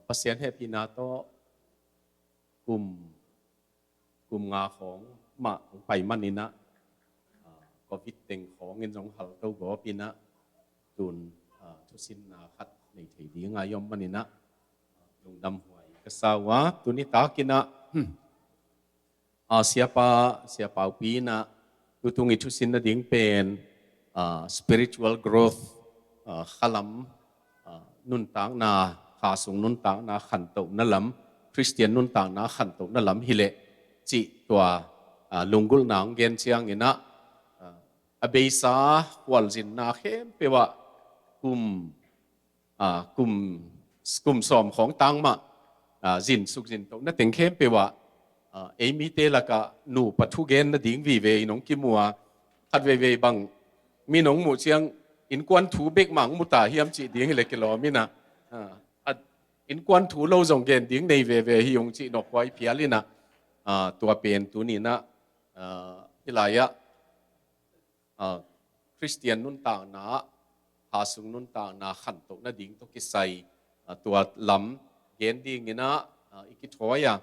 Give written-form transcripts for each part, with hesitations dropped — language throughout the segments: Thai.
pasien he pinato kum ngaของมาไปมันนี่นะก็วิตเต็งของเงินสองหัลตัวก็ปีนะตุนทุสินนาขัดในที่ดีงายอมมันนี่นะลงดำหวยกษาวะตุนิตากินะsiapaปีนะตุตุงิทุสินนะดิ้งเป็นspiritual growth ขลัมนุนต่างนาขาสุงนุนต่างนาขันโตนั่นลำคริสเตียนนุนต่างนาขันโตนั่นลำฮิเลจิตัวลุงกุลนางเกณฑ์เชียงอินะอเบซ่าวัลจินนาเข้มเปว่ากุมสอมของต่างมาจินสุกจินโตนั่นถึงเข้มเปว่าเอมิเตละกะนูปัทุเกนนั่นดิ่งวีเวน้องกิมัวขัดเวบังมีน้องหมูเชียงอินกวนถูเบกหมังมุตาเฮียมจีดิ่งเล็กกิโลมินะอินกวนถูเราส่งเกณฑ์ดิ่งในเวฮิยงจีนกไว้เพียลินะตัวเป็นตัวนี้นะที่ไรอะคริสเตียนนุ่นต่างนะหาสุงนุ่นต่างนะขันตกนะดิ่งตกิใส่ตัวลำเกณฑ์ดิ่งนะอีกถอยอะ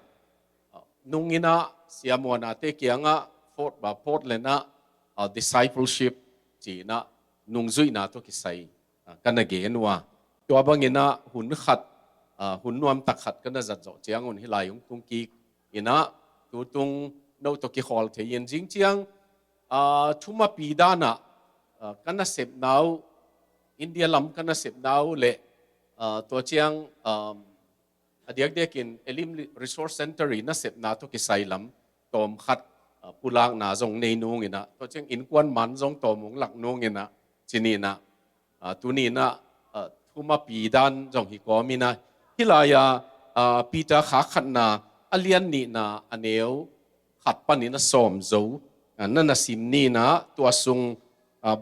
นุ่งนะเสียมวนาเตเกียงะโฟดบาโพดเลยนะdiscipleship จีนะนุ่งจุยนะตกิใส่กันนะเกณฑ์ว่าตัวบางเงินะหุ่นขัดหุ่นนวมตักขัดกันนะจัดจ่อเจียงหุ่นที่ไรของตุงกีอินะตัวตรงเราตกิฮอลเทียนจริงจังทุมาปีดานะกันน่ะเสพนาวอินเดียลำกันน่ะเสพนาวเละตัวเจียงเด็กกินเอลิมรีซอร์สเซ็นเตอร์น่ะเสพนาตัวกิไซลำตอมขัดปุลางนาจงในนูงอินะตัวเจียงอินกวนมันจงตอมงหลักนูงอินะจีนีนะตัวนี้นะทุมาปีดานจงฮิกอมินะฮิลายาปีตาขาขัดนาอเลียนนี่นะอันเอวขัดปันนี่นะสอมโจนั่นนะสิมนี่นะตัวซุง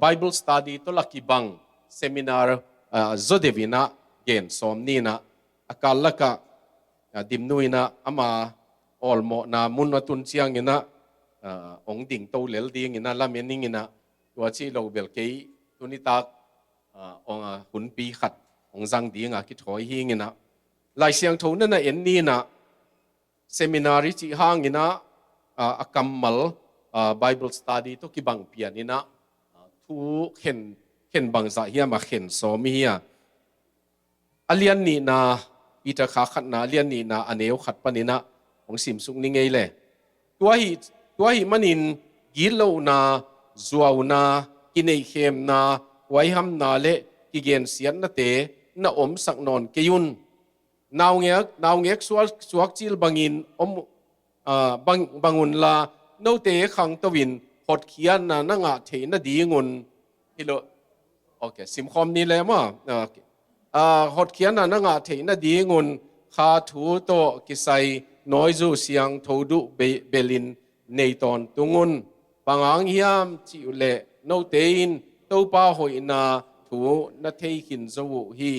Bible study ตัวลักกิบังเซมินาร์โจเดวินะเกณฑ์สอมนี่นะอาการละกะดิมนุยนะอามาออลโมนะมุนวัตุนเชียงเงินะองดิ่งโตเลลดีเงินะละเมนิงินะตัวที่เราเบลเกย์ตัวนี้ตากองหุ่นปีขัดองจังดีงะคิดถอยหิงินะลายเสียงโทนั่นนะเอ็นนี่นะเซมินาริจิห่างเงินะอากัมมัลBible study ตัวกี่บังเปียนี่นะทุกเห็นบังจะเฮียมาเห็นสอมีเฮียอเลียนนี่นะปีตะขาขัดนะเลียนนี่นะอันเอวขัดปนินะของสิมสุงนี่ไงเลยตัวหิมันินกิโลนาจัวนากินไอเข้มนาไว้ห้ำนาเละกิเกนเสียนนาเตนาอมสักนอนเกยุนนาวเงกสวกจิลบังินอมบังุนลาโนเตขังตวินหดเขียนนะนั่งเทนดีงุนฮิโลโอเคสิมคอมนี่เลยมั้งหดเขียนนะนั่งเทนดีงุนคาถูโตกิไซน้อยจูเสียงทูดุเบลินในตอนตุงุนปังอังเฮียมจิอุเลโนเตอินตูป้าหอยนาถูนาเทหินจูฮี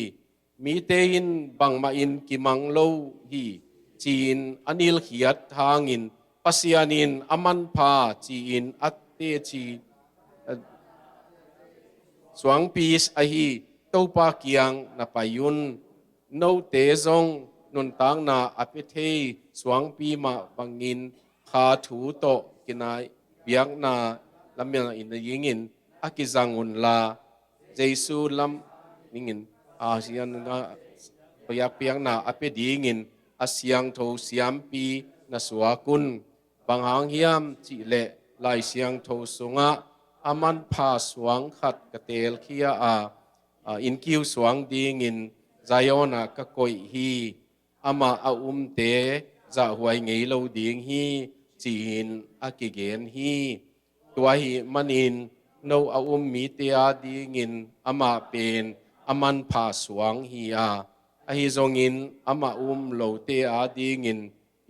มีเตอินบังมาอินกิมังโลฮีจีนอนิลเขียดทางินปัสยานินอามันพาจีนอัตเตจีสวงปีสอหีเต้าปากียงนาปายุนโนเตซงนุนตังนาอภิเทสวงปีมาบังงินขาถูโตกินายเบียกนาลำเมียงอินยิงินอากิจังอุนลาเจสูลำนิงินอาเซียนนาพยาเปียงนาอภิดีงินอาเซียงโทเสียมปีนาสวากุนบางหางเฮียมจิเลลายเสียงโทสุงะอามันพาสวงขัดกเตลเคียอินคิวสวงดีงินใจโยนากะกอยฮีอามาอาเตจะหวยไงเราดีงฮีจีนอากิเกนฮีตัวฮีมันอินโนมีเตียดีงินอามาเป็นอามันพาสวงฮีอาฮิจงอินอามาเราเตียดีงิน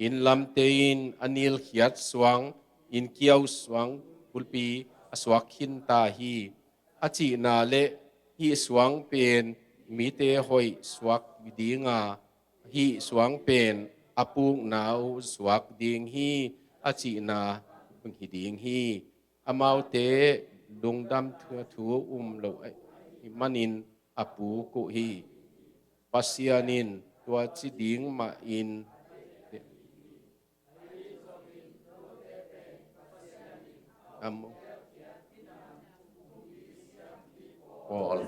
อินลำเตอินอนิลเขียดสวงอินเกียวสวงปุลปีสวกขินตาฮีอาจีนาเลฮีสวงเป็นมีเตหอยสวกดีงาฮีสวงเป็นอปุงนาวสวกดิงฮีอาจีนาพึงฮีดิงฮีอามาเตดงดำถัวโลมันอินอปูกุฮีปัสยานิน ตัวจิดิงมาอินปอล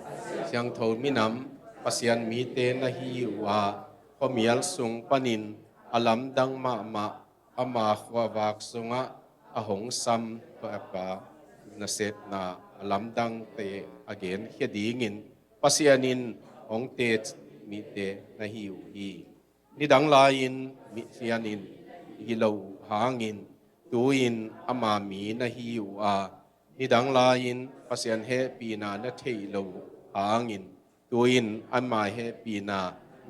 เสียงโทมินำปัสยันมีเตนะฮิวาพอมีอัลสุงปนินอลัมดังมาอามาขวาวากสุงะอหงซัมตัวเอปานาเซตนาอลัมดังเตอเกนเฮดีงินปัสยันินองเตมีเตนะฮิวฮีนิดังลายินมิเซียนินฮิโลหางินตูอินอามามีนะฮิวอานิดังลายินปัสยันเฮปีนานะเทโลหางินตูอินอามาเฮปีนา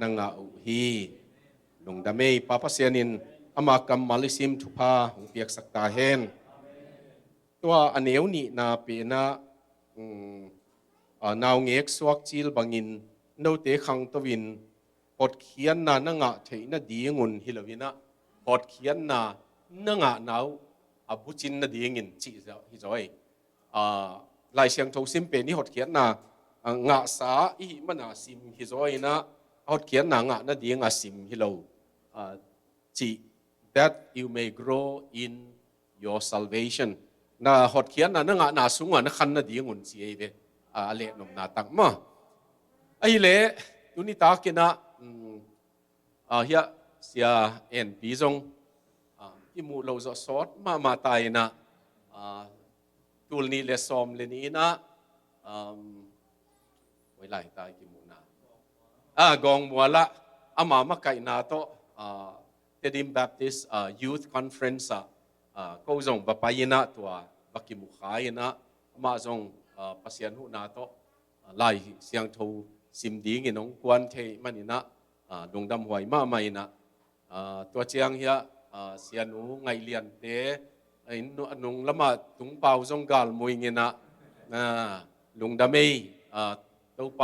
นังอาอุฮีลงดาเมย์ปาปัสยันินอามากัมมาลิซิมทุพาหงเปียกสักตาเฮนตัวอันเอวนี่นาเปนะนาวเงกสวกจิลบังินโนเตขังตวินพอดเขียนนานังะเทนะดีงุนฮิลวินะพอดเขียนนานังะนาวอบุจินนะดีงินจีเจ้าฮิจอยลายเสียงโทซิมเปนี่พอดเขียนนางะสาอีมันอาซิมฮิจอยนะพอดเขียนนางะนะดีงะซิมฮิโลจี that you may grow in your salvation นาพอดเขียนนานังะนาสุงะนะคันนะดีงุนจีเอเวเลนมนาตังมาไอเล่ตุนิตากินะเฮียเสียเอ็นปีจงที่มูเราจะสอดมาตายนะตูลนี้เลสอมเลนี้นะไว้ไล่ตายกิมูนะกองมัวละมาไก่นาโตเทดิมแบปติสyouth conference ก็จงบะไปนะตัวบักกิมุขายนะมาจงปัสยันหูนาโตไล่เสียงทูสิมดีงินองกวนเทมันนะดงดำหวยมาไม่นะตัวเจียงเฮียเสียนูไงเลียนเตนุงละมาตุงเปาจงกาลมวยเงินะลุงดำไม่ตัวป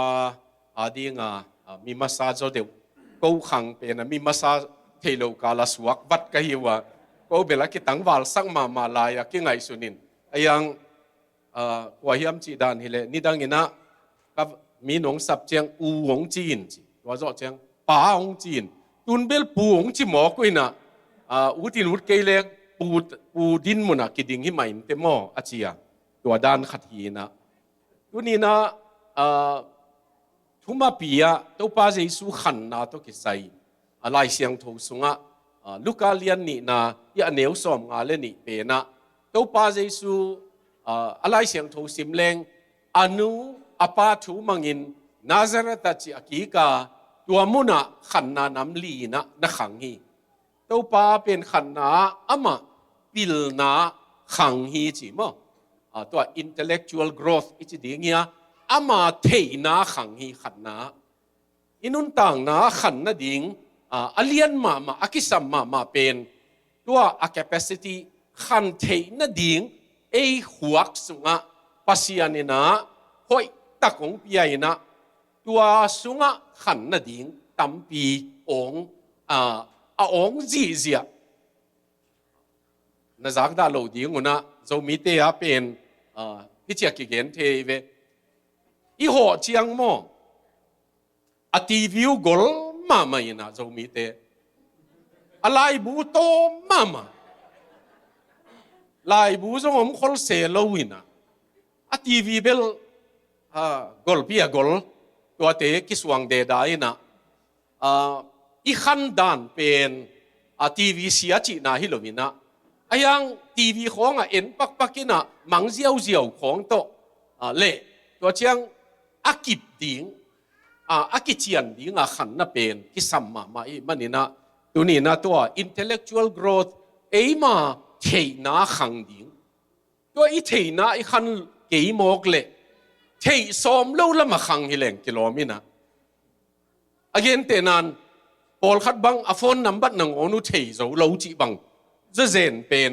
าดีงามีมาซาจเดียวกูขังเป็นมีมาซาเทโลกาลสวักวัดกันอยู่ว่ากูเบลาคิดตั้งวาลสังมาลายกิไงสุนินยังกว่าเฮียมจีดานฮิเลนี่ดังเงินะกับมีหนองสับเจียงอูหงจีนว่าจะเจียงป่าหงจีนตุนเบลปูหงจีหมอกุยนะอุตินุดเกลเล็กปูดินมุนะกิดิงหิไม่เต็มหม้ออาเจียตัวด้านขัดหีนะตุนี่นะทุมาปีอะตัวป้าเจสุขันนะตัวกิไซอะไรเสียงทูสุงะลูกาเลียนนี่นะยาเหนียวสอมงาเลนี่เป็นนะตัวป้าเจสุอะไรเสียงทูสิมเลงอนุอปาทูมังอินนาซาเรตจิอากีกาตัวมุนะขันนานำลีนะนักขังฮีตัวป้าเป็นขันนาอามาปิลนาขังฮีจิมอตัว intellectual growth อิจิดีเงียอามาเทนาขังฮีขันนาอินุนต่างนาขันนาดิงอเลียนมาอากิสัมมาเป็นตัว capacity ขันเทนาดิงหัวสุงะปัสยานินะหอยตะกงปียนะตัวสุงะขันนาดิงตั้มปีององจีเจียน่าจักดาโลดิงนะจะมีเตียเป็นพิจิตรกิเกนเทเวอีหัวเชียงมอทีวิวกอลมาไม่นะจะมีเตอะไรบูโตมาลายบูจงอมคอลเซโลวินะทีวีเบลกอลปีกอลตัวเตกิสวงเดได้นะอีขันดานเป็นทีวีเสียจีน่าฮิโลวินะยังทีวีของเอ็นปักกินะมังเจียวของโตเล่ตัวเชียงอากิบดิงอากิเจียนดิงขันน่ะเป็นกิสัมมาอีมันนี่นะตัวนี้นะตัว intellectual growth มาเทน่าขังดิงตัวอีเทน่าอีขันเกี่ยมอกเล่เทสอมเล่าละมาขังฮิเลงกิโลมินะagain เตนันพอลขัดบังอฟอนนัมบัดนังอนุเทจะเล่าจีบังจะเจนเป็น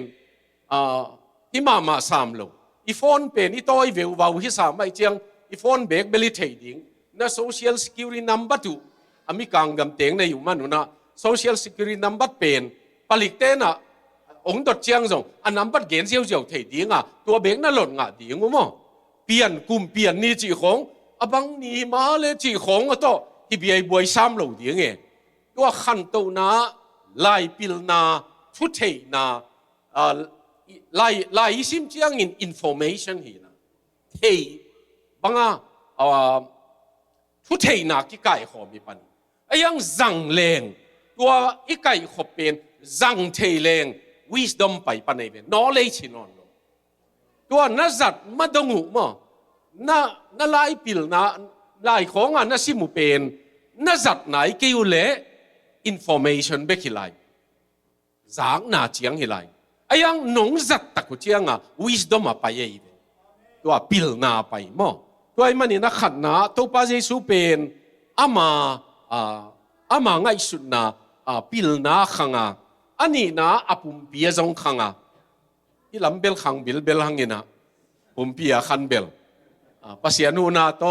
ที่มาสามโลอีฟอนเป็นอีตัวอีเวลวาวที่สามไม่เจียงอีฟอนเบกเบลิเทดิ้งนะ social security number ตัวมีการกำเตียงในอยู่มันนะ social security number เป็นผลิตเต้นองค์ตัวเจียงส่งอัน number เกณฑ์เจียวเทดิ้งตัวเบกนั่นหล่นดิ้งมั้งเปลี่ยนกลุ่มเปลี่ยนนี่จีของบังนี่มาเลยจีของตัวที่เบียบวยสามโลดิ้ง ตัวขันตัวนาไล่ปิลนาทุเทนาไล่ซิมเจียงinformation ฮีนะเทบังทุเทนากิไก่ขอมีปันไอ้ยังจังเลงตัวอีไก่ขบเป็นจังเทเลง wisdom ไปปันไอ้เป็น knowledge นอนตัวน่าจัดมาดงูมั้งน่าไล่ปิลนาไล่ของน่าซิมุเป็นน่าจัดไหนกี่อยู่เล่ information เบกิไลจางน่าเจียงฮิไลไอ้ยังนงจัดตะกุเจียงwisdom ไปเองตัวปิลนาไปมั้งตัวไอ้มันนี่นักขันนะตัวป้าเยซูเป็นอามาไงสุดนะปิลนาขังอันนี้นะปุ่มเปียจงขังที่ลำเบลขังเบลขังนี่นะปุ่มเปียขันเบลภาษาโนนาโต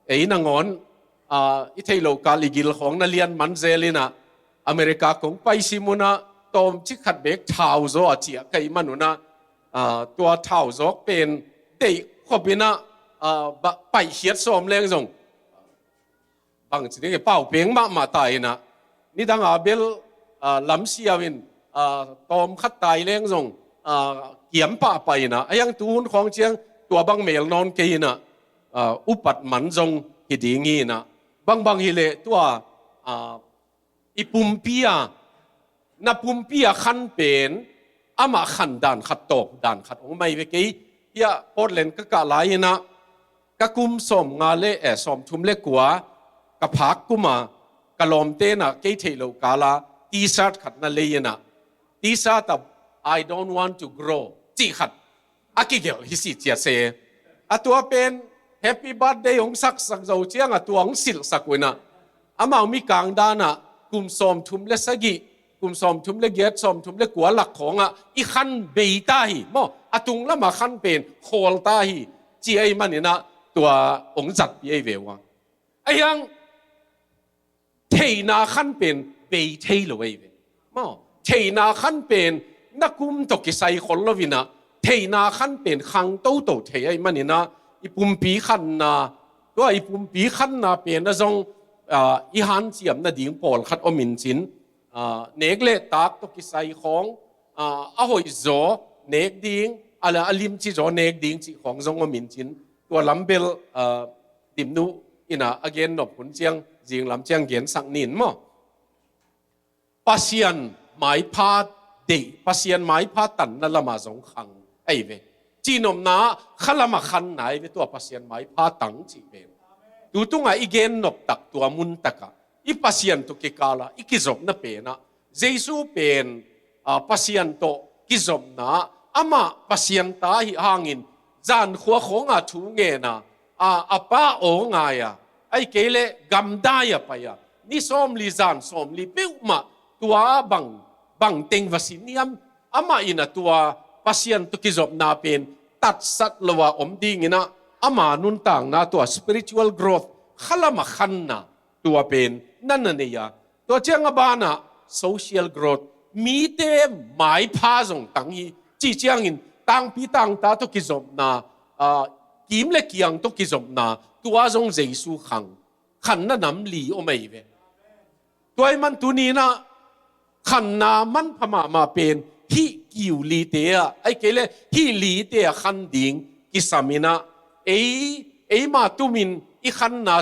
ไอ้นางอนอิตาลีกาลิกิลของนัเลียนมันเซลินะอเมริกาของไปซิมุนะตอมชิขัดเบกเท้าโซอาเจียไกมันนุนะตัวเท้าโซเป็นเด็กขบินะไปเขียดสมเล้งจงบางทีนี่เป่าเปียงมาตายนะนี่ดังเบลลำเสียวินตอมขัดตายเล้งจงเกี่ยมป่าไปนะไอ้ยังตูนของเชียงตัวบางเมลนอนกีนะอุปัตมันจงฮิดีงี้นะบางฮิเลตัวอีปุ่มเปียนับปุ่มเปียขันเป็นอามาขันด่านขัดตกด่านขัดองไม่เวกี้ยาโพดเลนก็กะไหลนะกะกุมสมงาเล่สมทุมเล็กกว่ากะพักกุมากะลอมเตนะเกยเทโลกาลาตีสัดขัดนั่นเลยนะตีสัด I don't want to grow จีขัดอากิเกลฮิสิเจียเซตัวเป็นHappy birthday ของสักเจ้าเจียงตัวของสิลสักวินะอามามีกลางด้านกุมสมทุมเลสกิกุมสมทุมเลเกียสมทุมเลกัวหลักของอีขันเบยตาฮีมอตุงละมาขันเป็นโคลตาฮีจีไอมันนี่นะตัวองจัดปีไอเววะไอยังเทนาขันเป็นเบยเทลไอเวเทนาขันเป็นนักกุมตกิไซคนละวินะเทนาขันเป็นขังโตโตเทไอมันนี่นะอีปุ่มปีขันนาตัวอีปุ่มปีขันนาเป็นนะจงอีหันเจียมนะดิ่งปอลขัดอมินจินเนกเลตักตกิไซของหอยโจเนกดิ่งอะไรอลิมจิโจเนกดิ่งจิของจงอมินจินตัวลำเบลติมนูอินะอเกนนบขุนเจียงจิงลำเจียงเกียนสังนินมั้งปัสยันหมายพาเดปัสยันหมายพาตันนั่นละมาจงขังไอเวจีนอมนาขลมาขันไหนไปตัวปัสยันไม่พาตังจีเป็นดูตรงไหนอีเกนนบตักตัวมุนตักอีปัสยันตุกิกาลาอีกิจบนะเป็นนะเจสูเป็นปัสยันโตกิจบนะอามาปัสยันตาหิหางินจานขัวของทูเงนะอาป้าโองายไอเกเลกำได้ไปนี่สมลีจานสมลีเปิวมาตัวบังเต็งวสินียมอามาอินะตัวpasien tu kizop na pen tat sat lawa om ding ina ama nun tang na to spiritual growth khalama khanna tua pen nan ne ya to chang abana social growth mi te mai pha jong tang hi chi chiang in tang pi tang ta to kizop na kim le kiang to kizop na tua jong jesu khang khan na nam li o mai ve toy man tu ni na khan na man phama ma pen hi kiu li te ai kele hi li te khan ding ki samina ei ma tumin i khan na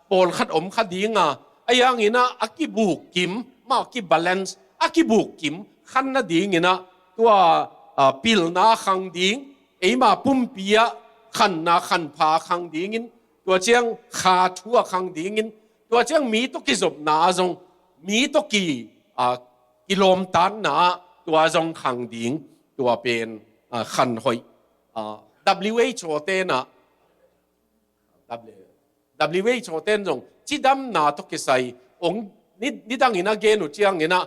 pol khat om kha dinga ayang ina akibuk kim ma ki balance akibuk kim khan na ding ina tua pil na khang ding ei ma pum pia khan na khan pha khang ding in tua chiang kha thua khang ding in tua chiang mi to ki zop na jong mi to ki kilom tan naตัวจงขังดิ่งตัวเป็นขันหอย WHO เต้นWHO เต้นจงจีดำนาทุกใส่องนี่ดังอินะเกนุเจียงอินะ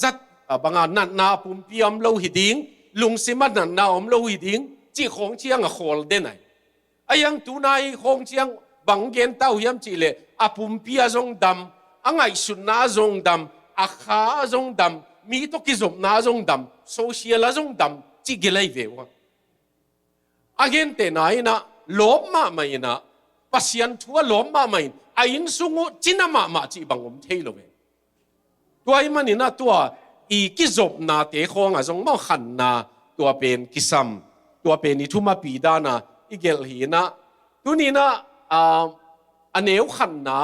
จัดบางนันนาปุ่มพิมโลหิดิ่งลุงสิมันนันนาอมโลหิดิ่งจีของเชียงโคลเดนไอไอยังตัวนายของเชียงบางเกนเต้ายำจีเลปุ่มพิยจงดำไงสุนนาจงดำขาจงดำมีตัวกิจบนาจงดำโซเชียลจงดำจีเกลัยเววะอาเกนเตนายนะลบมาไม่นะปัสยันทัวลบมาไม่ไอ้ยินสุงจินามาจีบังอมเทโลเว ตัวมันนี่นะตัวอีกิจบนาเตะคงจงมั่งขันนาตัวเป็นกิซัมตัวเป็นนิทุมาปีดานะอีเกลหีนะตัวนี้นะอันเอวขันนา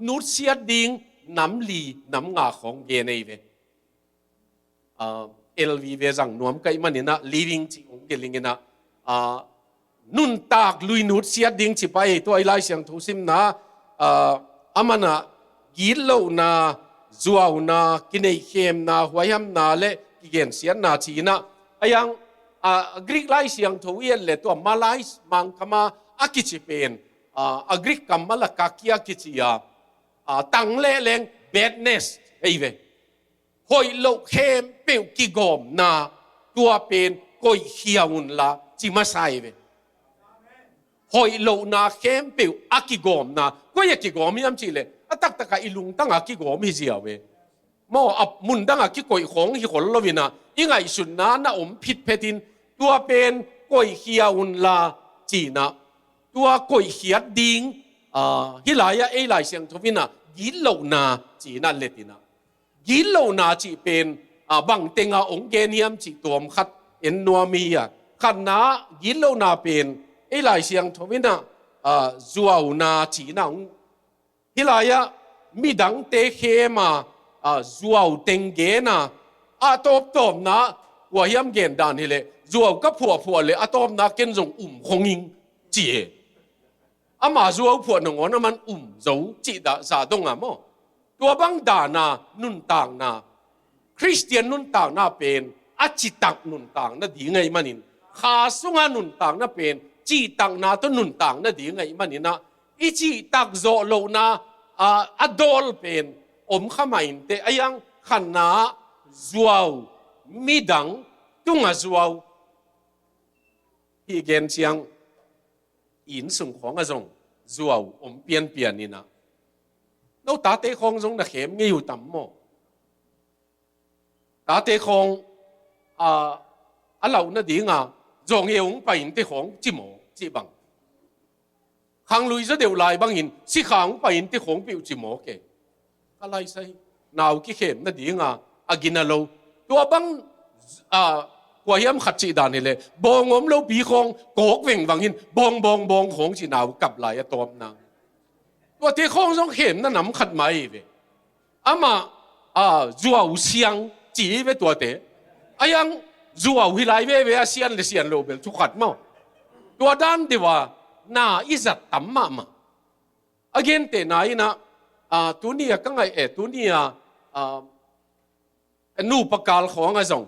นุษย์เสียดิงน้ำลีน้ำงาของเกเนเวLV เวจังนวมก็มันนี่นะ living จิองเกลิงนะนุนตากลุยนุษย์เสียดิงจิไปตัวไอไลเสียงทุสิมนะมันนะกิโลนาจัวนากินไอเข้มนาหัวยำนาเละกิเกนเสียนาจีนะยังกรีกไลเสียงทวีเละตัวมาไลส์มังคมาอากิจิเป็นกรีกกัมมาละกากิอากิจิยาตั้งเละเลง badness ไอเวหอยโลเข้มเปียวกิกอมนาตัวเป็นก้อยเขียวน์ละจิมาใส่เวหอยโลนาเข้มเปียวอากิกอมนาก็อยากกิกอมยังจีเลยตักตะกาอิลุงตั้งอากิกอมฮิเสียเวมออับมุนตั้งอากิก้อยของฮิคนลวินะยังไงสุนนะนะผิดเพดินตัวเป็นก้อยเขียวน์ละจีนะตัวก้อยเขียดดิงฮิลายะเอไลเสียงทวินะยิโลนาจีนั่นเลตินะยิโลนาจีเป็นบังเตงองเกเนียมจีตัวมขัดเอ็นนัวมีขันนายิโลนาเป็นเอไลเสียงทวินะจัวนาจีนะฮิลายะมีดังเตเคมาจัวเตงเกนะตบนะว่าเฮียมเกนดานฮิเลจัวก็ผัวเลยตบนะเกนจงคงยิงจีมาจัวผัวหนึ่งวันมันจูจีดาซาดงมั้งตัวบังดานานุนต่างนาคริสเตียนนุนต่างนาเป็นจิตักนุนต่างนาดีไงมันนินข้าสุงานุนต่างนาเป็นจีตักนาตัวนุนต่างนาดีไงมันนินนะอีจีตักโจโลนาดอลเป็นข้ามาอินเตยังขันนาจัวมีดังตุงจัวที่เกณฑ์เชียงอินส่งของจงจัวเปลี่ยนนี่นะเราตาเตะคงจงนะเข็มงี้อยู่ต่ำมั้งตาเตะคงเราเนี่ยดีงาจงเอวไปอินเตะของจิโมจิบังขังลุยจะเดียวลายบางอินสิขังไปอินเตะของปิวจิโมเกอะไรใช่นาวกี่เข็มเนี่ยดีงากินอะไรตัวบังกว่าเฮียมขัดจีดานนี่เลยบองอมเราปีคงโกกเว่งบางอินบองของจีนาวกับลายตัวนั้นตัวที่คงต้องเข็มนั่นน้ำขัดไหมเว้ยมาจัวเสียงจีเว้ตัวเตะยังจัววิไลเว้ยเสียนเลยเสียนโลเบลทุกขัดมั้งตัวด้านที่ว่าน่าอิจัดตั้มมาเกนเตะไหนนะตัวนี้ก็ไงตัวนี้นูปกาลของไอ้จง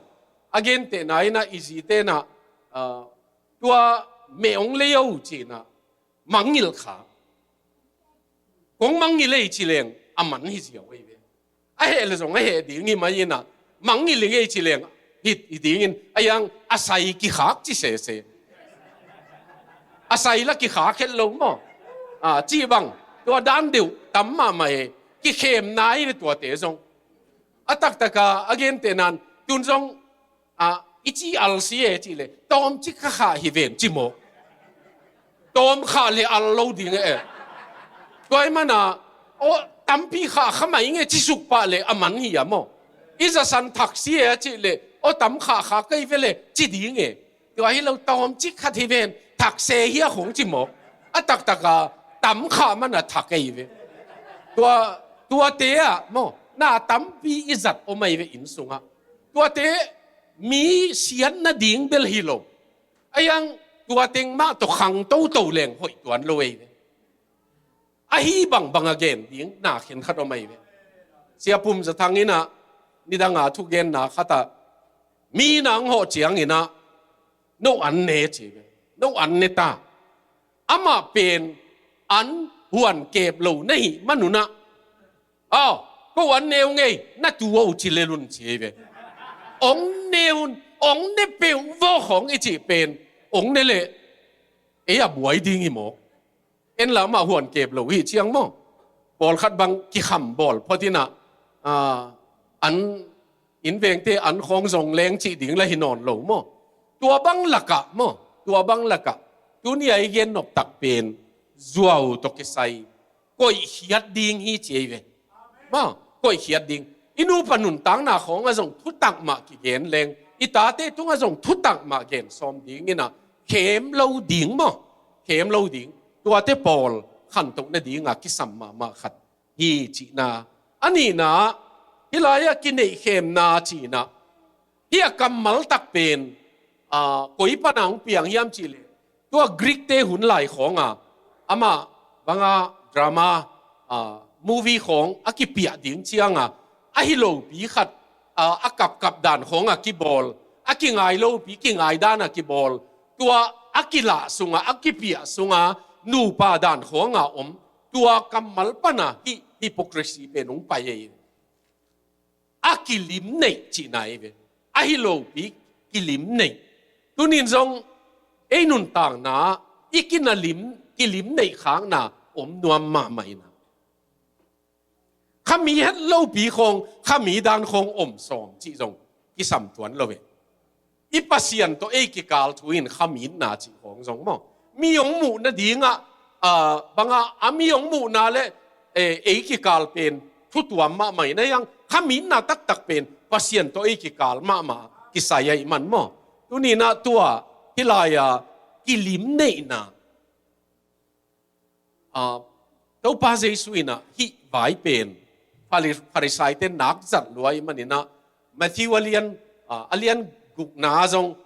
เกนเตะไหนนะอิจิเตนะตัวเมองเลี้ยวจีนะมังงิลขาคงมังงิเลยจีเลงมันฮิจิเอาไว้เว้ยเลยจงดีงี้มายินะมังงิเลยจีเลงฮิดีงี้ยังอาศัยกิขากจีเสอาศัยละกิขาเข้ลงมั้งจีบังตัวด้านเดียวตั้มมาไม่กิเข้มนายในตัวเตะจงตักตะกาเกนเตนันตุนจงอีจีอัลซีจีเลยตอมจิกขาฮิเวนจิโมตอมขาเลยอัลโลดิงตัวมันตั้มปีขาขมาอิงจิสุกปะเลยมันเหียมั้งอีจะสันทักซีจีเลยตั้มขาก็อีเวเลยจีดีงตัวให้เราตอมจิกขาฮิเวนทักเสียของจิโมตักตะกาตั้มขามันทักไอเวตัวเตะมั้งน่าตั้มปีอิจัดไม่เวอินสุงตัวเตะมีเสียนน่ะดิ่งเบลฮิโลยังตัวเต็งมาตัวขังโตแรงหอยตัวรวยฮีบังเกนดิ่งน่าเห็นขัดไม่เวเสียปุ่มจะทางนี้นะนี่ดังทุกเกนนะขัดมีนางหัวเจียงนี่นะโนอันเนจีโนอันเนตามาเป็นอันหวนเก็บโลนี่มันหนุนะก็วันเนวไงน่าตัวจิเลรุนเจีเวองเนวองเนเปียวว่าของไอจีเป็นองเนเลบวยดิ้งอีโมแล้วมาหวนเก็บโลหิเชียงมั้งบอลคัดบังกิขำบอลพอที่น่ะอันอินเวงเตอันของส่งแรงจีดิ่งและหินอนโลมั้งตัวบังลักะมั้งตัวบังลักะตัวนี้ไอเย็นนบตักเป็นจัวตกใส่ก้อยเขียดดิ่งฮีเจีเวมั้งก้อยเขียดดิ่ง inu panun tang na khong a zong thu tak ma ki gen leng ita te tung a zong thu tak ma gen som ding ina khem lo ding mo khem lo ding tua te pol khan tok na ding a ki sam ma khat hi chi na ani na hilaya ki nei khem na chi na hi kamal tak pen koi panang piang hiam chi le tua Greek te hun lai khong ama banga drama movie khong akipia ding chianga ahilo pi khat akap dan khong akibol akingai lo pi kingai dan akibol tua akila sunga akipia sunga nu pa dan khong om tua kamal pana hi hypocrisy pe nong pa ye akilim nei chi nai ve ahilo pi kilim nei tunin zong nun tang na ikinalim kilim nei khang na om nuam ma mai na khami het lo pi khong khami dan khong om som chi zong ki sam tuan lo ve i pasien to e ki kal thuin khami na chi khong zong mo mi yong mu na dinga banga ami yong mu na le e ki kal pen thu tuam ma mai na yang khami na tak pen pasien to e ki kal ma ki saya i man mo tu ni na tua hilaya kilim nei na to pa jesuina hi vai pen Pharisai ten nak zat luai manina Matthew alian guk na zong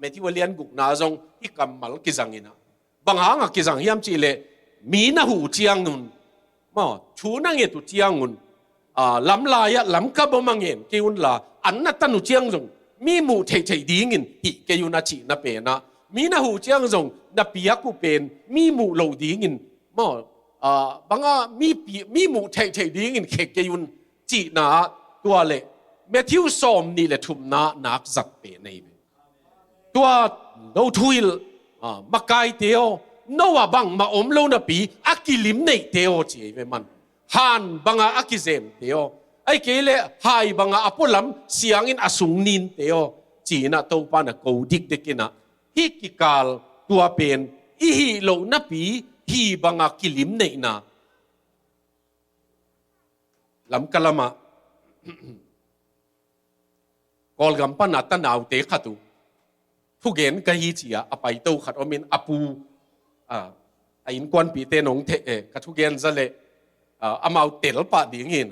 Matthew alian guk na zong hi kamal ki zangina banganga ki zang hiam chi le mi na hu chiang nun mo thu na nge tu chiang nun lam la ya lam ka bo mangen ki un la an na tanu chiang zong mi mu thei dingin hi ke yu na chi na pe na mi na hu chiang zong na pia ku pen mi mu lo dingin mo banga mi mu thei ding in khek ke yun chi na tua le Matthew som ni le thum na nak zat pe nei tua lo thuil makai teo no wa bang ma om lo na pi akilim nei teo chi ve man han banga akizem teo ai ke le hai banga apolam siang in asung nin teo chi na to pa na ko dik de kina hi ki kal tua pen i hi lo na pi hi banga kilim nei na lam kalama kol gam pa na tanaw te khatu thu gen ka hi chia apai to khat omin apu in kwan pi te nong the ka thu gen zale amau tel pa ding in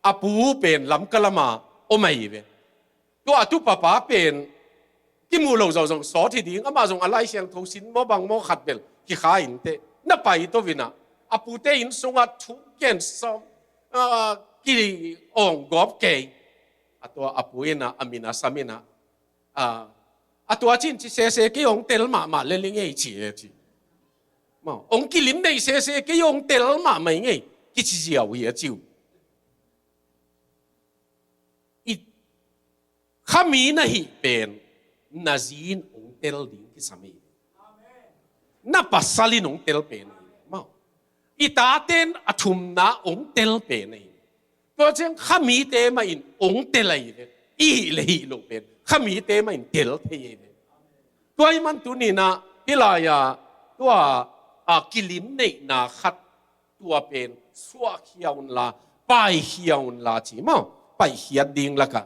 apu pen lam kalama o mai ve to atu papa pen ki mu lo zo so thi ding ama zong alai siang tho sin mo bang mo khat bel ki kha in te na pai to vina apu te in sunga thu ken som ki ong gop ke atwa apu ina amina samina atwa chin chi se ke ong tel ma le ling ei chi ma ong ki lim nei se ke ong tel ma mai ngei ki chi jiao ye jiu i khami na hi pen nazin ong tel ding ki sami na pasali nong tel pen ma ita ten athum na ong tel pen nei to chang khami te ma in ong tel ai i le hi lo pen khami te ma in tel the ye toy man tu ni na hilaya tua kilim nei na khat tua pen suwa khiaun la pai khiaun la chi ma pai hiat ding la ka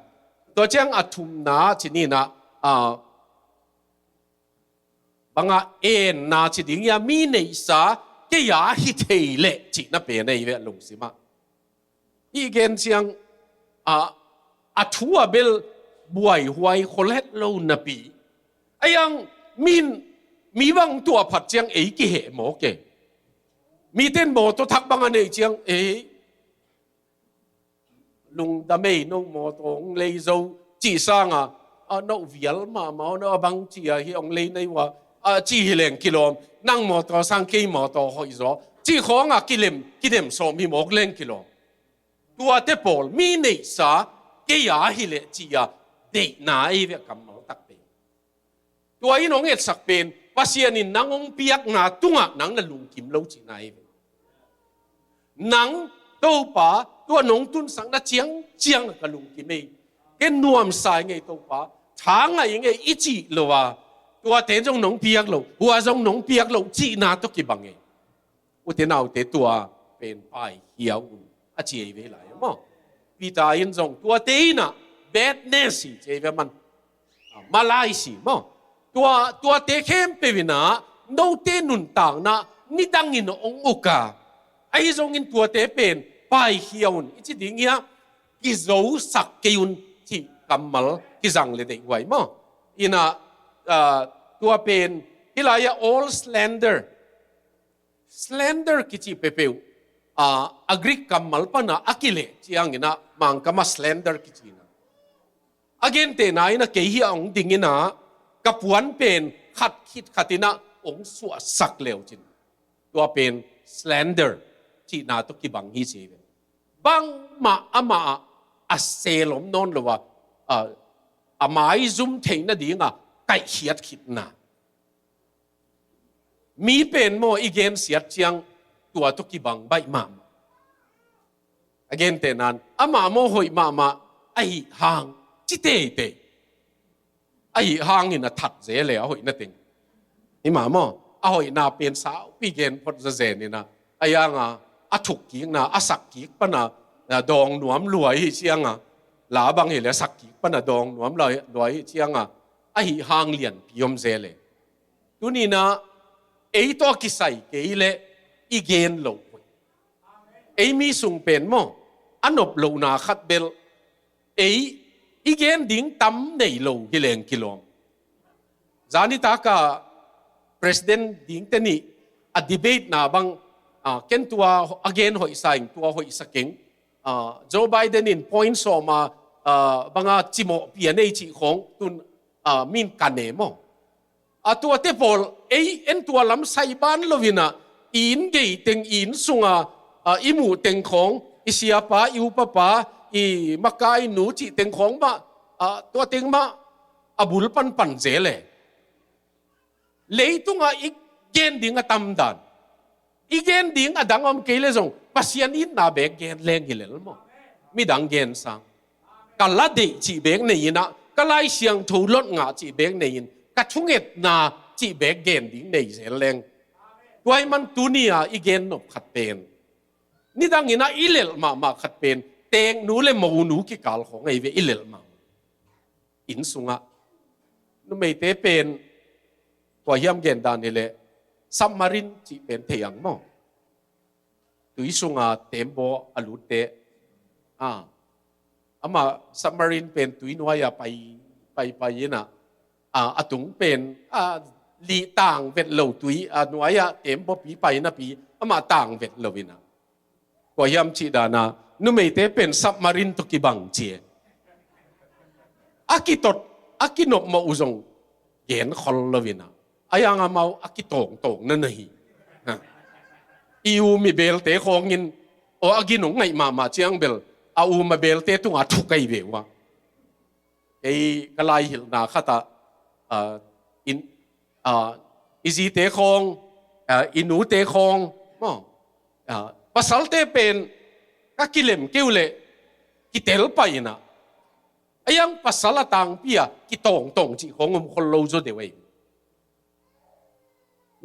to chang athum na chi ni na banga en na chi ding ya mi nei sa ke ya hi thei le chi na pe nei ve lung si ma i gen chiang thua bel buai huai kholet lo na pi ayang mi wang tua phat chiang ei ki he mo ke mi ten mo to thak banga nei chiang lung da mei no mo tong lei zo chi sang no vial ma no bang chi hi ong lei nei wa chi hileng kilom nang mo to sang ke mo to hoi zo chi khong kilem so mi mok leng kilom tua te pol mi nei sa ke ya hi le chi ya de na ai ve kam mo tak pe tua in ong et sak pen pasian in nang ong piak na tunga nang na lung kim lo chi nai nang to pa tua nong tun sang na chiang ka lung kim ei ke nuam sai ngai to pa thang ngai ngai i chi lo wa tua te jong nong piak lo hua jong nong piak lo chi na to ki bang ei u te nau te tua pen pai hiao a chi ei ve lai mo ปีตาอินจงตัวเตยนะเบ็ดเนสิเจเวมันมาลายสิมั้งตัวเตเข้มเปวินะโนเตนุนต่างนะนี่ดังอินองอุกาไอ้จงอินตัวเตเป็นไปเขียวนี่จิดิ่งเงี้ยกิโจสักกิยุนที่กำมัลกิจังเลยได้ไว้มั้งอินะตัวเป็นฮิลายา all slender กิจิเปเปวagrik kamal pa na akile chiang ina mang kama slender kichina again te na ina kehi ang dingina kapuan pen khat khit khatina ong su sak leo chin tua pen slender chi na to ki bang hi chi bang ma ama aselom non lo wa amai zum thein na dinga kai hiat khit na mi pen mo again siat chiangตัวตุกิบังใบมาagain แต่นั้นอามาโมหอยมาไอหางจิเตเตไอหางนี่นะถัดเจเลยหอยนั่นเองนี่มาโมหอยนาเป็นสาวปีเกนพอจะเจนี่นะไอยังอ่ะถูกกิงนะอ่ะสักกิกปะนะดองหนวมรวยเชียงหลาบางเห็นแล้วสักกิกปะนะดองหนวมรวยเชียงไอหางเลียนพิยมเจเลยตัวนี้นะไอตัวกิใส่เกยเลยอีเกนโลไอมีสุงเป็นมั้งอันนบโลนาขัดเบลไออีเกนดิ้งตั้มในโลกิเลงกิโลมจานิตากา president ดิ้งเตนี่a debate นาบังเกันตัว again หอยใส่ตัวหอยสกิงJoe Biden in point สมาบังจิโมเปียนไอจีของตุนมินกันเนมั้งตัวเทปอลไอเอ็นตัวลำไซบ้านโลวินะอินเกยเต็งอินสุงอิมูเต็งของอิเสียป้าอิวป้าอิมักกายหนูจีเต็งของมาตัวเต็งมาบุลปันเจเลยเลยตุงอีกเกนดิ้งตำดันอีเกนดิ้งดังอมเกลซงปัสยานินนาเบกเกนแรงกิเลลมั้งมีดังเกนสังกัลลาดีจีเบกเนี่ยนะกัลไลเสียงถูลดงาจีเบกเนี่ยกัดชุ่งเอ็ดนาจีเบกเกนดิ้งเนี่ยเจแรงตัวมันตัวนี้อีเกนนบขัดเป็นนี่ดังนี้นะอิเลลมาขัดเป็นเตงนูเลมูนูกิกาลของไอเวอิเลลมาอินสุงะนู่นไม่เตเป็นตัวเยี่ยมเกนดานนี่แหละซับมารินจีเป็นเทียงมั้งตัวอิสุงะเต็มโบอลุเตอามาซับมารินเป็นตัวน้อยไปนะตุงเป็นลีต่างเวทเหล่าตุยหน่วยเต็มพอปีไปนะปีมาต่างเวทเหล่าวินะก็ย้ำชีดานะนุ่มไม่เตเป็นซับมารินตุกิบังเจอากิตดอากินบมาอุจงเย็นคอลเลวินะอายังมาอากิโต่งนั่นนี่อิวมีเบลเตะของเงินโออากินงไงมาเชียงเบลอาอูมาเบลเตะตุงอาทุกไกเบวะไอ้กลายหิลนาข้าตาอินอิซีเตะของอินูเตะของมั้งภาษาเตะเป็นก็กิเลมเกี่ยวเลยกิเตลไปนะไอ้ยังภาษาละต่างปีกิตงจีของคนเราจะเดวย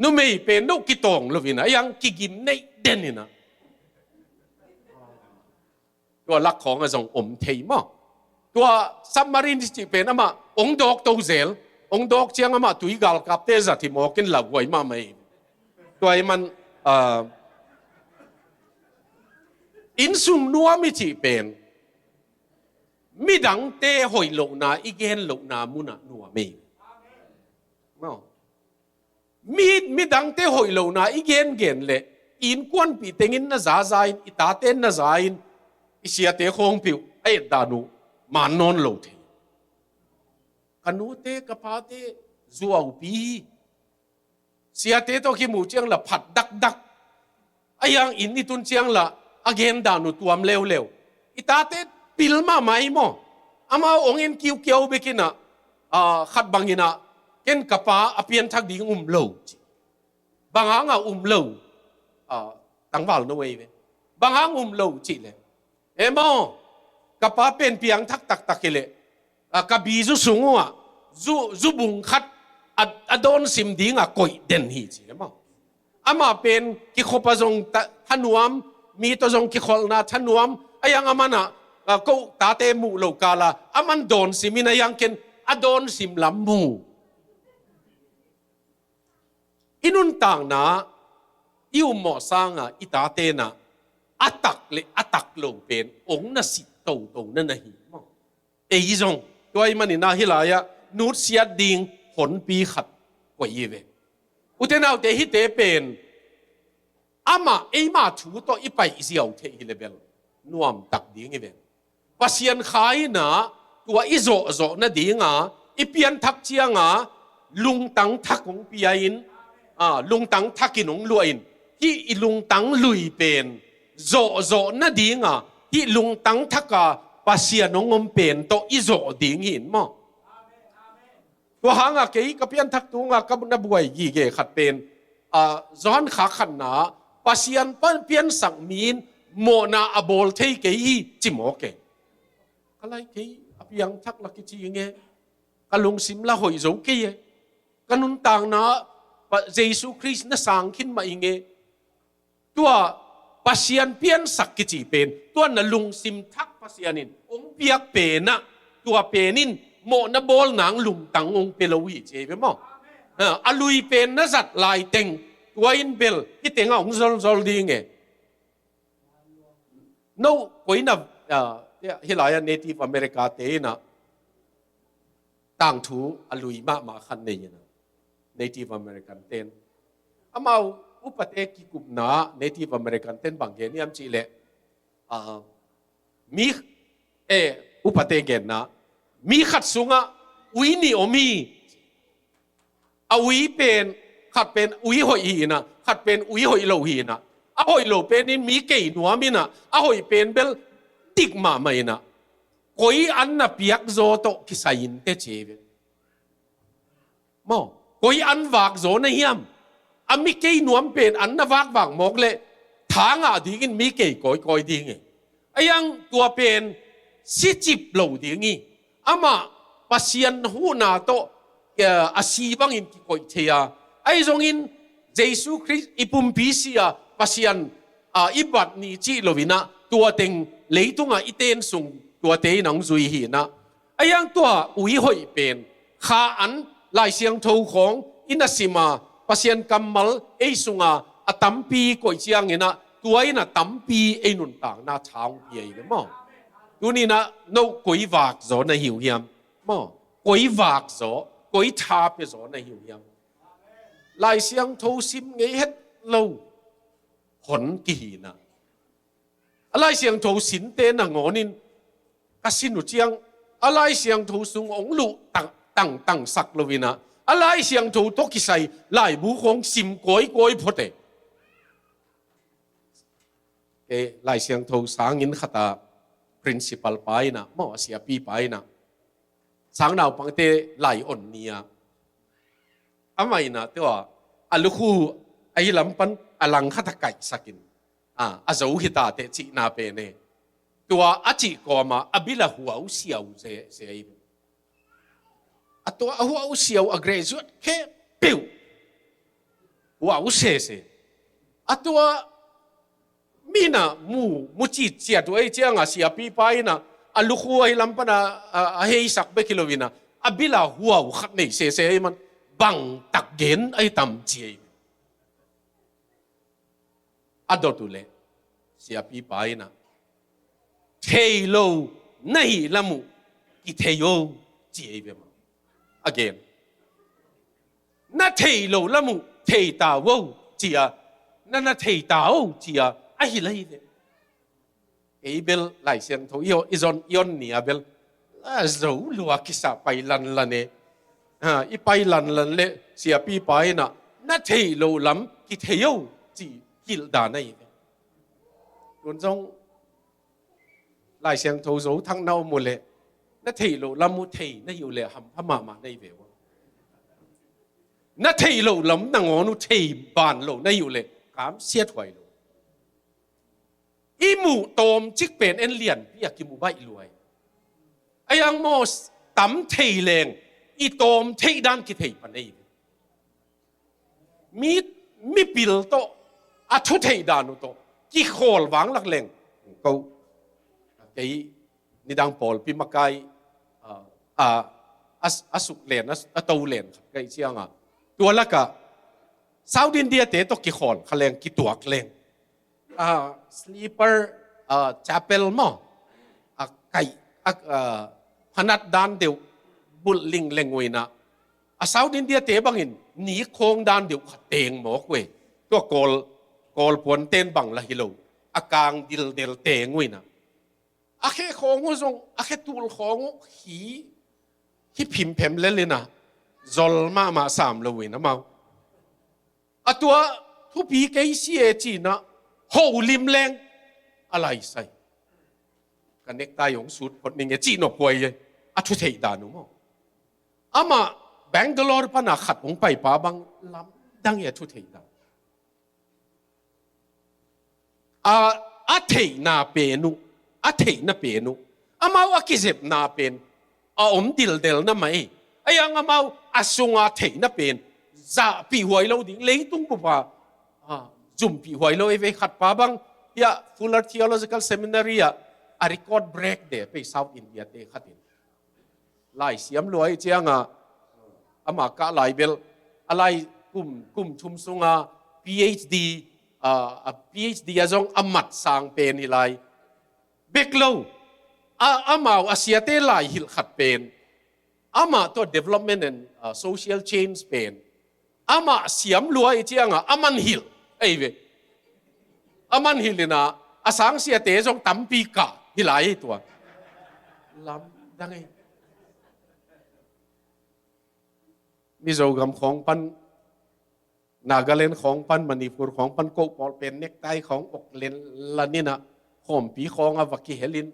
นู่นไม่เป็นนู่นกิตงเลยนะยังกิกินในเด่นนี่นะตัวลักของไอ้สองเทียมั้งตัวซับมารินที่เป็นอะมาองดอกตัวเซลองดอกเชียงอะมาตุยกาลกับเตจัที่มอกินหลักไว้มาไม่ตัวไอ้มันอินซุมนัวมิจิเป็นมิดังเตหอยโลนาอีเกนโลนามุนะนัวไม่มิดังเตหอยโลนาอีเกนเลยอินควนปีเต็งินน่าจ่าใจอิตาเตนน่าจ่ายอิเสียเตคงผิวไอ้ดานูมานนโลเทกันูเตกะพาเตจัวอุปีเสียเตโตคิมูเจียงละผัดดักไอ้ยังอินนี่ตุนเจียงละagenda nu tuam lew itate pilma mai mo ama ongin kiu bekina khat bangina ken kapa apian thak ding lo banganga lo tangwal no we bangang lo chi le emo kapa pen piang thak tak kele kabi zu sungwa zu bung khat adon sim dinga koi den hi chi emo ama pen ki khopa jong hanuamมีตัวจงกิขอลนาทนวมไอ้ยังอามัน ก็ตาเตมูโลกาลามันโดนสิมินายังเกนโดนสิมลำมูอินุนต่างนะอิวหมอสร้างอิตาเตนะตักโลเป็นองค์น่ะสิโตนั่นนะหิมอีจงตัวมันนี่นาฮิลายะนูดเสียดิ่งผลปีขัดกว่ายีเวอุเทนเอาเตหิเตเป็นมามาถูตัวอีไปเสียวเทฮิเลเบลนวมตักดิ่งเวปัสยันขายนะตัวอิโซนะดิ่งอีเปียนทักเชียงลุงตังทักของปีอินลุงตังทักกินของลุยอินที่ลุงตังลุยเป็นโซนะดิ่งที่ลุงตังทักปัสยันของงเป็นตัวอิโซดิ่งหินมั้งตัวหางเกยกับเปียนทักตัวกับนับวยยี่เกขัดเป็นจอนขาขันนะปัสยันปั้นเปียนสังมีนโมนาอบอลเทเกยจิโมเกอะไรเกยอภิยังทักลักจีเงี้ยกลุงสิมละหอยโจเกยกันนุนต่างนะเยซูคริสต์น่ะสังขินมาเงี้ยตัวปัสยันเปียนสักกิจีเป็นตัวน่ะลุงสิมทักปัสยันินองเปียกเป็นนะตัวเป็นนินโมนาบอลหนังลุงตังองเปลวิเจเป็นมั้งลุยเป็นน่ะจัดลายเต็งตัวอินเบลที่เต็งองโซลดีเงี้ยโน่คนน่ะฮิลายเนทีฟอเมริกาเตนะต่างทูลุยมาขันนี่นะเนทีฟอเมริกันเตนมาอุปเทกิกุบนาเนทีฟอเมริกันเตนบางเกนี่อันจีเล่มีอุปเทเกนนะมีขัดสุงวินิโอมีวิเป็นขัดเป็นวิหอยนะขัดเป็นวิหอยโลหีนะหอยโลเป็นนี่มีเกยหนัวมีนะหอยเป็นเบลติกมาไม่นะคอยอันน่ะเปียกโซโตกิสัยนเตเจเวมอคอยอันวากโซนะเฮียมมีเกยหนัวเป็นอันน่ะวากหมกเลยทางดีกินมีเกยคอยดีไงยังตัวเป็นสิจิบโลดีงี้มาปัสยันหูนาโตอาชีบังอินกิโกยเทียจงอินเยซูคริสต์อิปุมพิเซียปัสยันอิบัดนี้จีโลวินะตัวเต็งเลยตุงอิเตนสุงตัวเตนังจุยหีนะยังตัววิหอยเป็นข้าอันลายเสียงทูของอินาซิมาปัสยันกัมมัลสุงตัมปีโกยเจียงเงินะตัวอินะตัมปีนุนต่างนาช้างเพียเลยมั้งตัวนี้นะโนกุยวากโซนะหิวเฮียมมั้งกุยวากโซกุยทาเปโซนะหิวเฮียมลายเสียงทูซิมเงี้ยโลผลกี่นะอะไรเสียงทูสินเตนะงอนินกสินุเจียงอะไรเสียงทูสุงองลุตั้งสักโลวินะอะไรเสียงทูทกิไซลายบุคงซิมก้อยพอเตลายเสียงทูสางินขตาprincipal ไปนะมอเสียปีไปนะสังดาวปังเตไหลอ่อนเนียไม่นะตัวลูกคู่ไอ้ลำปันอลังขัดไก่สักินอาจะอุหิตาเตจินาเปเนตัวอาจิกอมาบิลาหัวอุเสียวเสียตัวหัวอุเสียวเกรจุดแค่ปิวหัวอุเสียตัวมีนะมูจิเจียตัวไอ้เจ้าเสียปีไปนะลูกคู่ไอ้ลำปันเฮสักเบกิโลวินะบิลาหัวขัดนี่เสียมันบังตักเกนไอ้ตั้มเจียดอตุเลเสียปีไปนะเทโลไม่ละมุกิเทโยเจียบมา again นั่นเทโลละมุเทตาวเจียนั่นเทตาวเจียไอ้เลยเอเบลไลเซียงทูอีจอนยอนนี่เบลรู้ลัวกิสาไปลันเน่อีไปลันเล่เสียปีไปนะนั่นเทโลลำกิเทโยจีกิลดานี่คุณจงลายเสียงโทโซทั้งเน่าหมดเลยนั่นเทโลลำมุเทนั่นอยู่เลยหำพม่ามาในเบลนั่นเทโลลำนั่งอนุเทบานโลนั่นอยู่เลยกามเสียถวยโลอีหมูโตมจิกเป็นเอ็นเลียนพี่อยากกินหมูใบรวยไอ้ยังโมสตั้มเทแรงอีโตมเทด้านกิเทปันนี่มีปิลโตทุเทดานุโตกี่โขลวางหลักเลงก็ไอ้ นี่ดังปอลพิมากายสุกเลนตัวเลนไกเชียงตัวละกะซาอุดินเดียเตะตกิขอลขเลงกิตัวเลงสลีปเปอร์ชาเปลมอไก่พนัดดานเดียวบุลลิงเลงวยนะซาอุดินเดียเตะบางอินหนีโค้งดานเดียวขัดเตงหมอกเวตัวกอลปวนเต้นบังละฮิโลอากางดิลเดลเตงวยนะอาเคของงูทรงอาเคตูลของฮีพิมพ์เพมเล่นเลยนะจอลมาสามเลยนะมาตัวทุบีเกยซีเอจีนะโหลิมแรงอะไรใส่กันเน็กตายของสุดคนนึงจีนอป่วยเลยทุเทดานุมั้งมาแบงกลอร์ปนักขัดของไปป้าบังลำดังทุเทดาเทนาเปนุเทนาเปนุมากิเจ็บนาเป็นดิลเดลนะไหมยังมาสุงเทนาเป็นจะปีหวยเราดิ้งเลยตุ้งปุ๊บจุ่มปีหวยเราเอฟขัดป้าบังยา Fuller Theological Seminary record break เดไป South India เตะขัดอินไล่เสียมรวยเจียงมากะไล่เบลอะไรกุมชุมสุงPhD PhD จงมัดสางเป็นอะไรเบกโลมาอาเซียเตไล่หิลขัดเป็นมาตัว development and social change เป็นมาเสียมรวยเจียงมันหิลไอ้เวมันหิลเลยนะสังเสียเตจงตั้มปีกะหิลายตัวลำดังไงมิโซกัมของปันนากาเลนของปันมณีปูรของปันโกปอลเป็นเน็กไตของอกเลนลานี่นะหอมปีของวักกิเฮลิน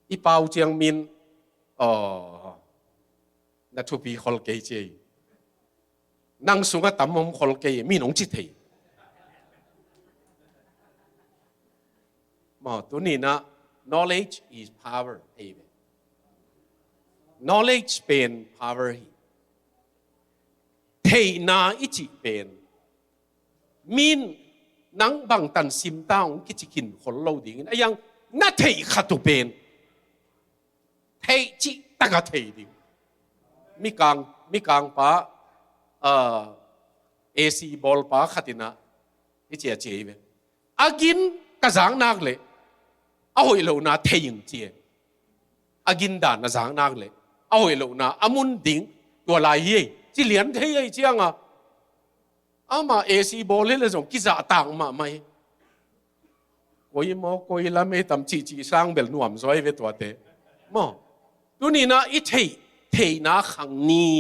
อีเปาเจียงมินนัทุปีขอลเกยเจนั่งสุงตั้มมขอลเกยมีน้องจิตเฮมาตัวนี้นะ knowledge is power เอเว knowledge เป็น power เทนาอิจิเป็นมินนังบังตันซิมตางกิจิกินคนเราดิ่งยังน่าเทขัดตัวเป็นเทจิตะกะเทดิ่งมีกลางป้าAC บอลป้าขัดนะอิจิอาเจเวอากินกระสังนักเลยเอาหอยเหล่านาเทยิงเจียอากินด่านกระสังนักเลยเอาหอยเหล่านาอามุนดิ่งตัวลายเย่จีเหรียญเที่ยเจียงมาเอซีบอลเลยส่งกิจต่างมาไหมโกยละไม่ตำจีสร้างเบลนวมซอยเวตัวเตะมอตัวนี้นะอีเทนะขังนี้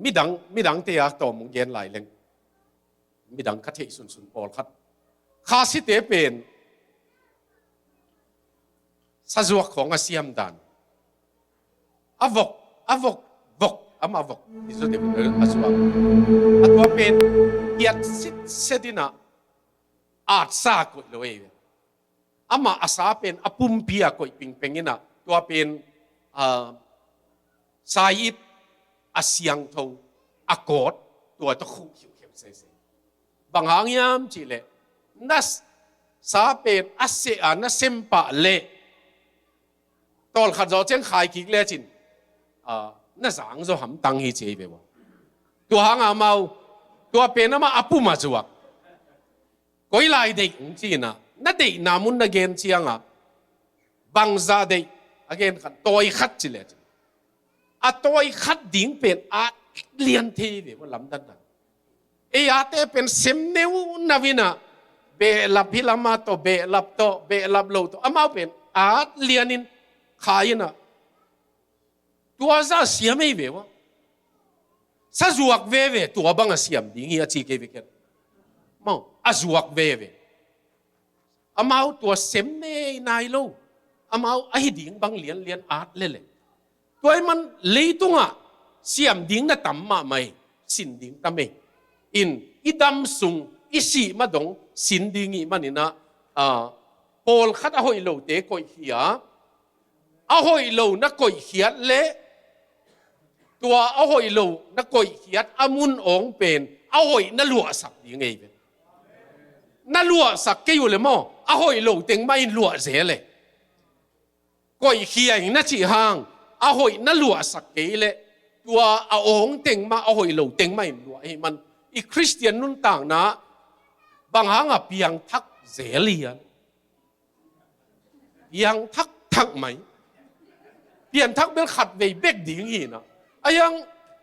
มีดังเตียตัวมุงเย็นไหลเลงมีดังคัดเทสุนปอลคัดข้าสิเตเป็นสะจวกของอาเซียมดันวกมาบอกนี่สุดเด็ดอาจวกตัวเป็นเกียรติเสดินะอาจซากดเลยมาอาสาเป็นปุ่มเปียกดปิงเปงินะตัวเป็นสายอาเซียงทงอากอดตัวตะคุหิวเข็มเซ่บางหางยามจีเลนัสสาเป็นอาเซียนนัสเซมปะเลตอนขัดจอเจ้งขายกิกเลจินน่าสังจะหำตังฮีเจไปวะตัวหางอาเมาตัวเป็นมาปุ่มมาจวกก็อีไลเด็กจีน่ะนั่นเด็กนามุนนักเกนเชียงบางซาเด็กเกนขัดตัวอีขัดจิเลจิตัวอีขัดดิ่งเป็นเลียนทีเดียวลำดันนั้นเตเป็นเซมเนวนาวินะเบลับพิลามาโตเบลับโลโตมาเป็นเลียนินขายนะตัวจะเสียไม่เววะซาจวกเวตัวบังเสียมดิ้งฮีจีเกวิกันมั่งจวกเวมาตัวเซมเนนายโลมาดิ้งบังเลียนเล่ตัวมันเลยตุงเสียมดิ้งน่ะต่ำมาไม่สินดิ้งต่ำไม่อีดำสุงอีสีมาดงสินดิ้งอีมันนี่นะโพลคัดหอยโลเตะก่อยเหียหอยโลนักก่อยเหียเละตัวหอยโลนักก่อยเหียอามุนองเป็นหอยนั่นหลัวสักยังไงเป็น น่าลัวสักเกอยู่เลยมั้งอ่ะหอยโลเต็งไม่ลัวเสียเลยก้อยเขียงน่าจีหางอ่ะหอยน่าลัวสักเกเลยตัวอาองเต็งมาอ่ะหอยโลเต็งไม่ลัวไอ้มันอีคริสเตียนนุ่นต่างนะบางหางอ่ะเพียงทักเสียเลียนเพียงทักไหมเพียงทักเป็นขัดเวเบกดิ่งหินะไอ้ยัง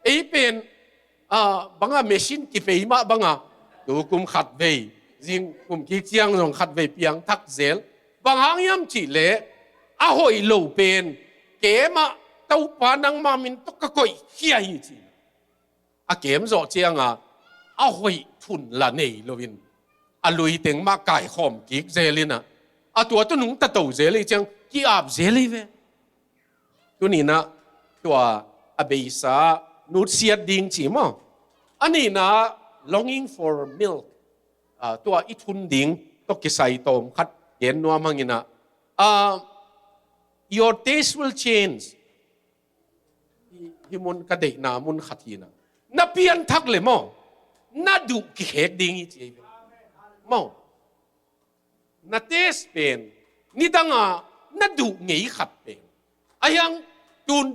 ไอ้เป็นบางอ่ะเมชินกี่เฟยมาบางอ่ะดูกุมขัดเวจิงกุมกี่เจียงส่งขัดเวเพียงทักเซลบางหางยำจีเล่อ่ะหอยโลเป็นเกมาเต้าปานังมามินตกกะก่อยเขี้ยหิจีอ่ะเกมโจเจียงอ่ะอ่ะหอยทุนละเนยโลวินอ่ะลุยเต็งมาไก่หอมกิกเซลินะอ่ะตัวนุ่งตะโตเซลิจังกี่อาบเซลิเวตัวนี้นะตัวอเบซานูเซียดิงจีมั้งอันนี้นะ longing for milk ตัวอีทุนดิงต้องกิใส่ตมคัดเย็นนัวมังอินะyour taste will change ฮิมุนกระเดกนามุนขัดทีนะน่าเปลี่ยนทักเลยมั้งน่าดูกิเหกดิงอีจีมั้งน่าเทสเป็นนี่ดังน่าดูเงี้ยขัดเป็นไอ้ยัง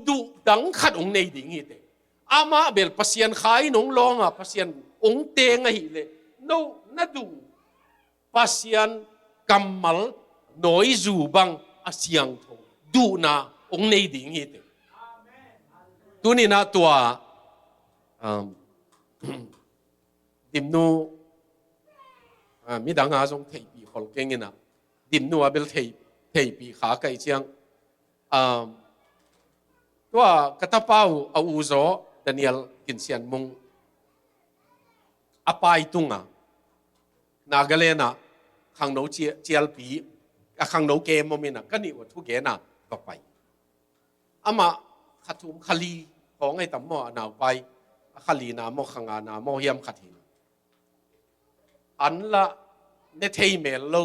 ดูดังขัดองในดิ่งอีเตอามาเบลพัศยันขายน้องลองพัศยันองเตงไอ้เลยโน่น่าดูพัศยันกำมัลน้อยจูบังอาเซียงทงดูนะองในดิ่งอีเตตัวนี้นะตัวดิมนูมีดังอาจงเทียบีขอลเก่งนะดิมนูเบลเทียบีขาไก่เชียงตัวกระทเป้าอาวุโสดานิเอลกินเซียนมุงอปายตุงนากาเลนะขังโนเจียลปีขังโนเกมมินะก็นี่ว่าทุกเกนะก็ไปอามาขัดทุมขลีของไอ้ตั้มหม้อหนาวไปขลีนาโมขังนาโมเฮียมขัดหินอันละเนเทยเมลโล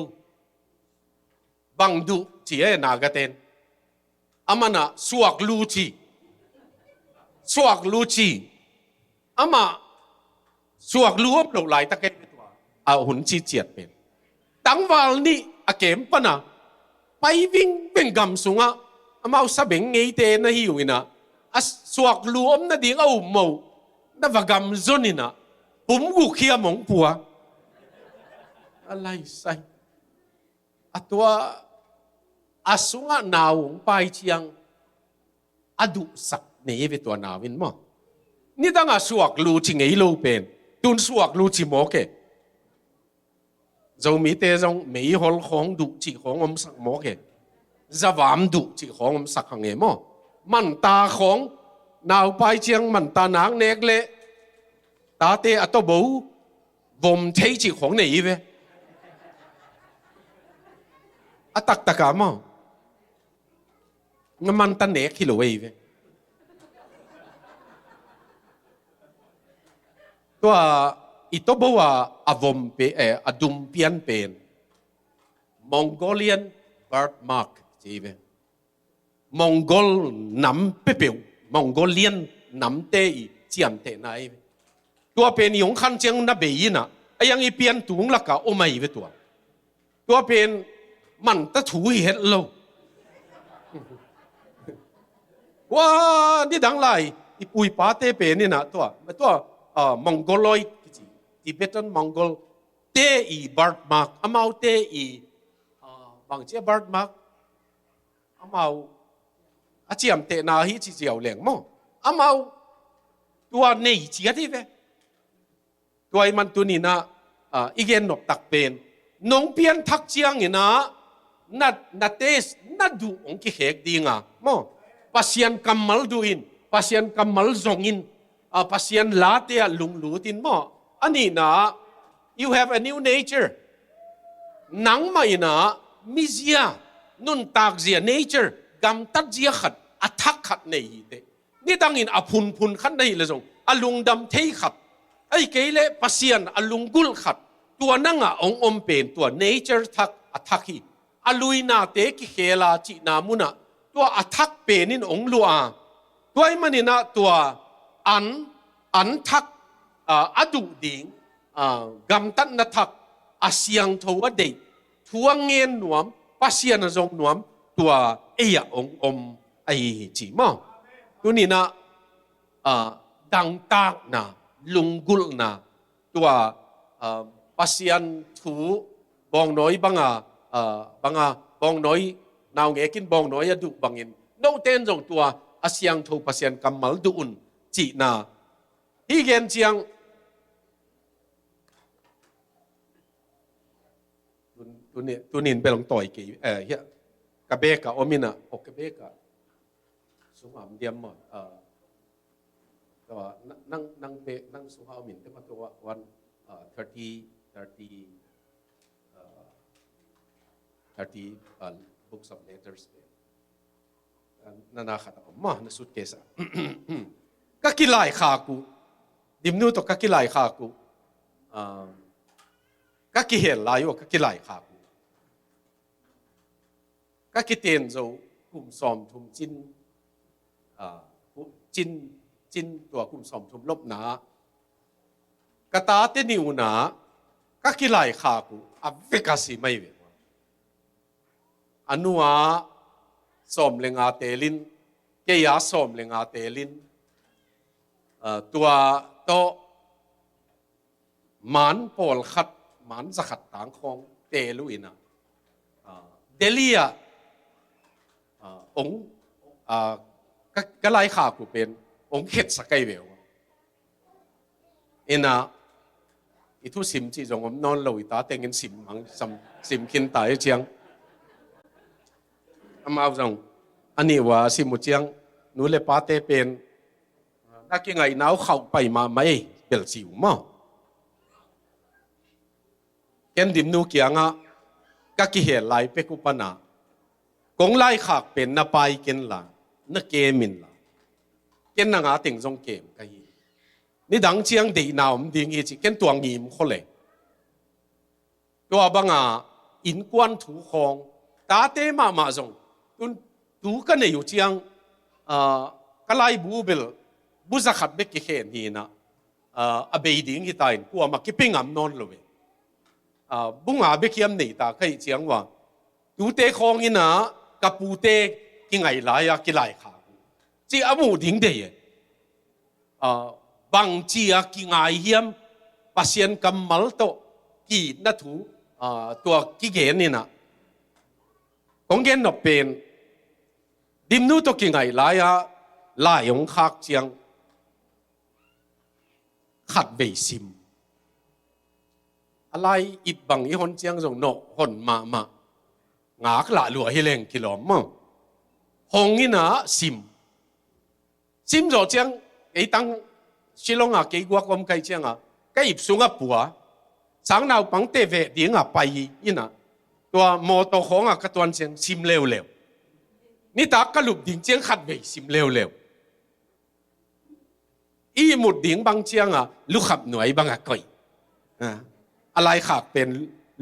บังดูเจียนากาเตนอามานะสวกลูจีอามาสวกลูบหลงไหลตะเกียบตัวเอาหุ่นจีเจียดเป็นตั้งวันนี้อาเกมปนะไปวิ่งเป็นกำสุงอามาสับเบงเงยเตนะหิวนะสวกลูอมนะดิ้งเอาหมูนะว่ากำจนินะผมกูเขียมงปัวอะไรใส่ตัวอาสุงนาวไปเชียงอดุสักเนยเวตัวนาวินมั้งนี่ตั้งสวกลูจิงไอโลเป็นตุนสวกลูจิโมเกจะมีเตจงไม่หอลของดุจิของอมสักโมเกจะวามดุจิของอมสักหังเงมั้งมันตาของนาวไปเชียงมันตานางเนกเละตาเตอตัวบูวมเทจิของเนยเวตักกามั้งงั้นมันตันเนกฮิโลเวย์ตัวอีตัวบัวอวมเปอดุมเปียนเป็นมองโกเลียนบาร์ดมาร์กจีเวมองโกลน้ำเปเปียวมองโกเลียนน้ำเตยเจียมเตนายตัวเป็นยงขันเจียงนับเบยินะไอ้ยังอีเปียนตุงลักกะโอไม่เวตัวเป็นมันตะถูเห็ดโลว่านี่ดังไรอีปุยปาเตเปนี่นะตัวมองโกลอยทิเบตันมองโกลเตอีบาร์ดมาร์กอามาเตอีบางเจ้าบาร์ดมาร์กอามาอาเจียมเตนาฮิจิเจียวเหลงมั้งอามาตัวเนยเจียที่เวตัวไอ้มันตัวนี้นะอีเกนนกตักเป็นน้องเพียนทักเจียงนี่นะนัดเตสนัดดูองค์เขกดีงะมั้งpasien kamal duin pasien kamal zongin pasien late lung lutin mo ani na you have a new nature nang mai na mizia nun tak zia nature gam tat zia khat athak khat nei te ni dangin phun khan nei le zong alung dam thei khat ai keile pasien alung gul khat tua nanga ong om pen tua nature thak athaki alui na te ki khela chi na munaตัวอัทักเป็นนินองลัวตัวมันนี่นะตัวอันทักอดุดิงกำตันนัทัก อาเซียงทัวเดทัวเงินหนวมปัสยานจงหนวมตัวองไอจีมอตัวนี้นะดังตากนะลุงกุลนะตัวปัสยานทูบองน้อยบังบองน้อยนาวเงกินบองน้อยดูบังอินโนเต้นจงตัวอาเซียงทูปัสยานกำมัลดูอุนจีนะที่เกณฑ์เจียงตัวนี้เป็นหลงต่อยกี่เฮียกระเบกะอมินะกระเบกะสุขามเดียมหมดแต่ว่านั่งเบกนั่งสุขามมินแต่มาตัววัน30 books of letters นั่นนะขัดผมมาในสุดเกษก็กิไลขากูดิมนูตก็กิไลขากูก็กิเห็นลายว่าก็กิไลขากูก็กิเตียนโจกลุ่มสอมทุมจินตัวกลุ่มสอมทุมลบหนากระตาเตนิวหนาก็กิไลขากูอเวกาสีไม่เวอนุอาสอมเลงอาเตลินเกียสอมเลงอาเตลินตัวโตมันโพลขัดมันสกัดต่างของเตลุอินะเดลียองก็ไล่ขากูเป็นองเข็ดสกายเวลอินะอีทุสิมจีจงอมนอนลอยตาเต็งเงินสิมมังสิมกินตายเจียงมาเอาจังอันนี้ว่าสิมุเจียงนูเลปาเตเป็นนักยังไงน้าเข้าไปมาไม่เปลสิวมั้งเห็นดิมนูเกียงอ่ะก็กิเหตุไล่เปกุปนากงไล่ขากเป็นนาไปเกินละนักเกมินละเกินนางอาติงจงเกมกันนี่ดังเชียงดีนาวมดิ่งอีจิเกินตัวงีมคนเลยตัวบังอาอินกวนถูคองตาเตมาจงตุนดูกันเนี่ยอยู่เชียงก็ไล่บูเบลบุษขัดเบกเขนนี่นะอเบยดิ่งที่ตายกลัวมาคิดเป็นงามนอนเลยบุ้งอาเบคิมนี่ตาเคยเชียงว่าดูเตะคองนี่นะกับปูเตะกิไงหลายกิไลขาจีอามูดิ่งเดียบางจีอากิไงเฮียมปัสยันกำมัลโตกีนัทูตัวกิเกนนี่นะคงเกนนบเป็นดิมนูตัวกิไงหลายยงคักเชียงขัดเบซิมอะไรอีบังอีคนเจียงส่งโนคนมางากละหลัวให้เล่งกิโลมั้งหงนี่นะซิมโจเจียงไอ้ตั้งชิลงอ่ะกี่กว่าความไกลเจียงอ่ะก็อีบสูงอ่ะปัวสังนาวปังเตเวดิ้งอ่ะไปอีน่ะตัวโมโตของอ่ะกระตัวนเจียงซิมเร็วนี่ตากระลุบดิ้งเจียงขัดเบซิมเร็วอีหมุดดิ้งบางเจียงอ่ะลูกขับหน่วยบางอ่ะก่อยอะไรขากเป็น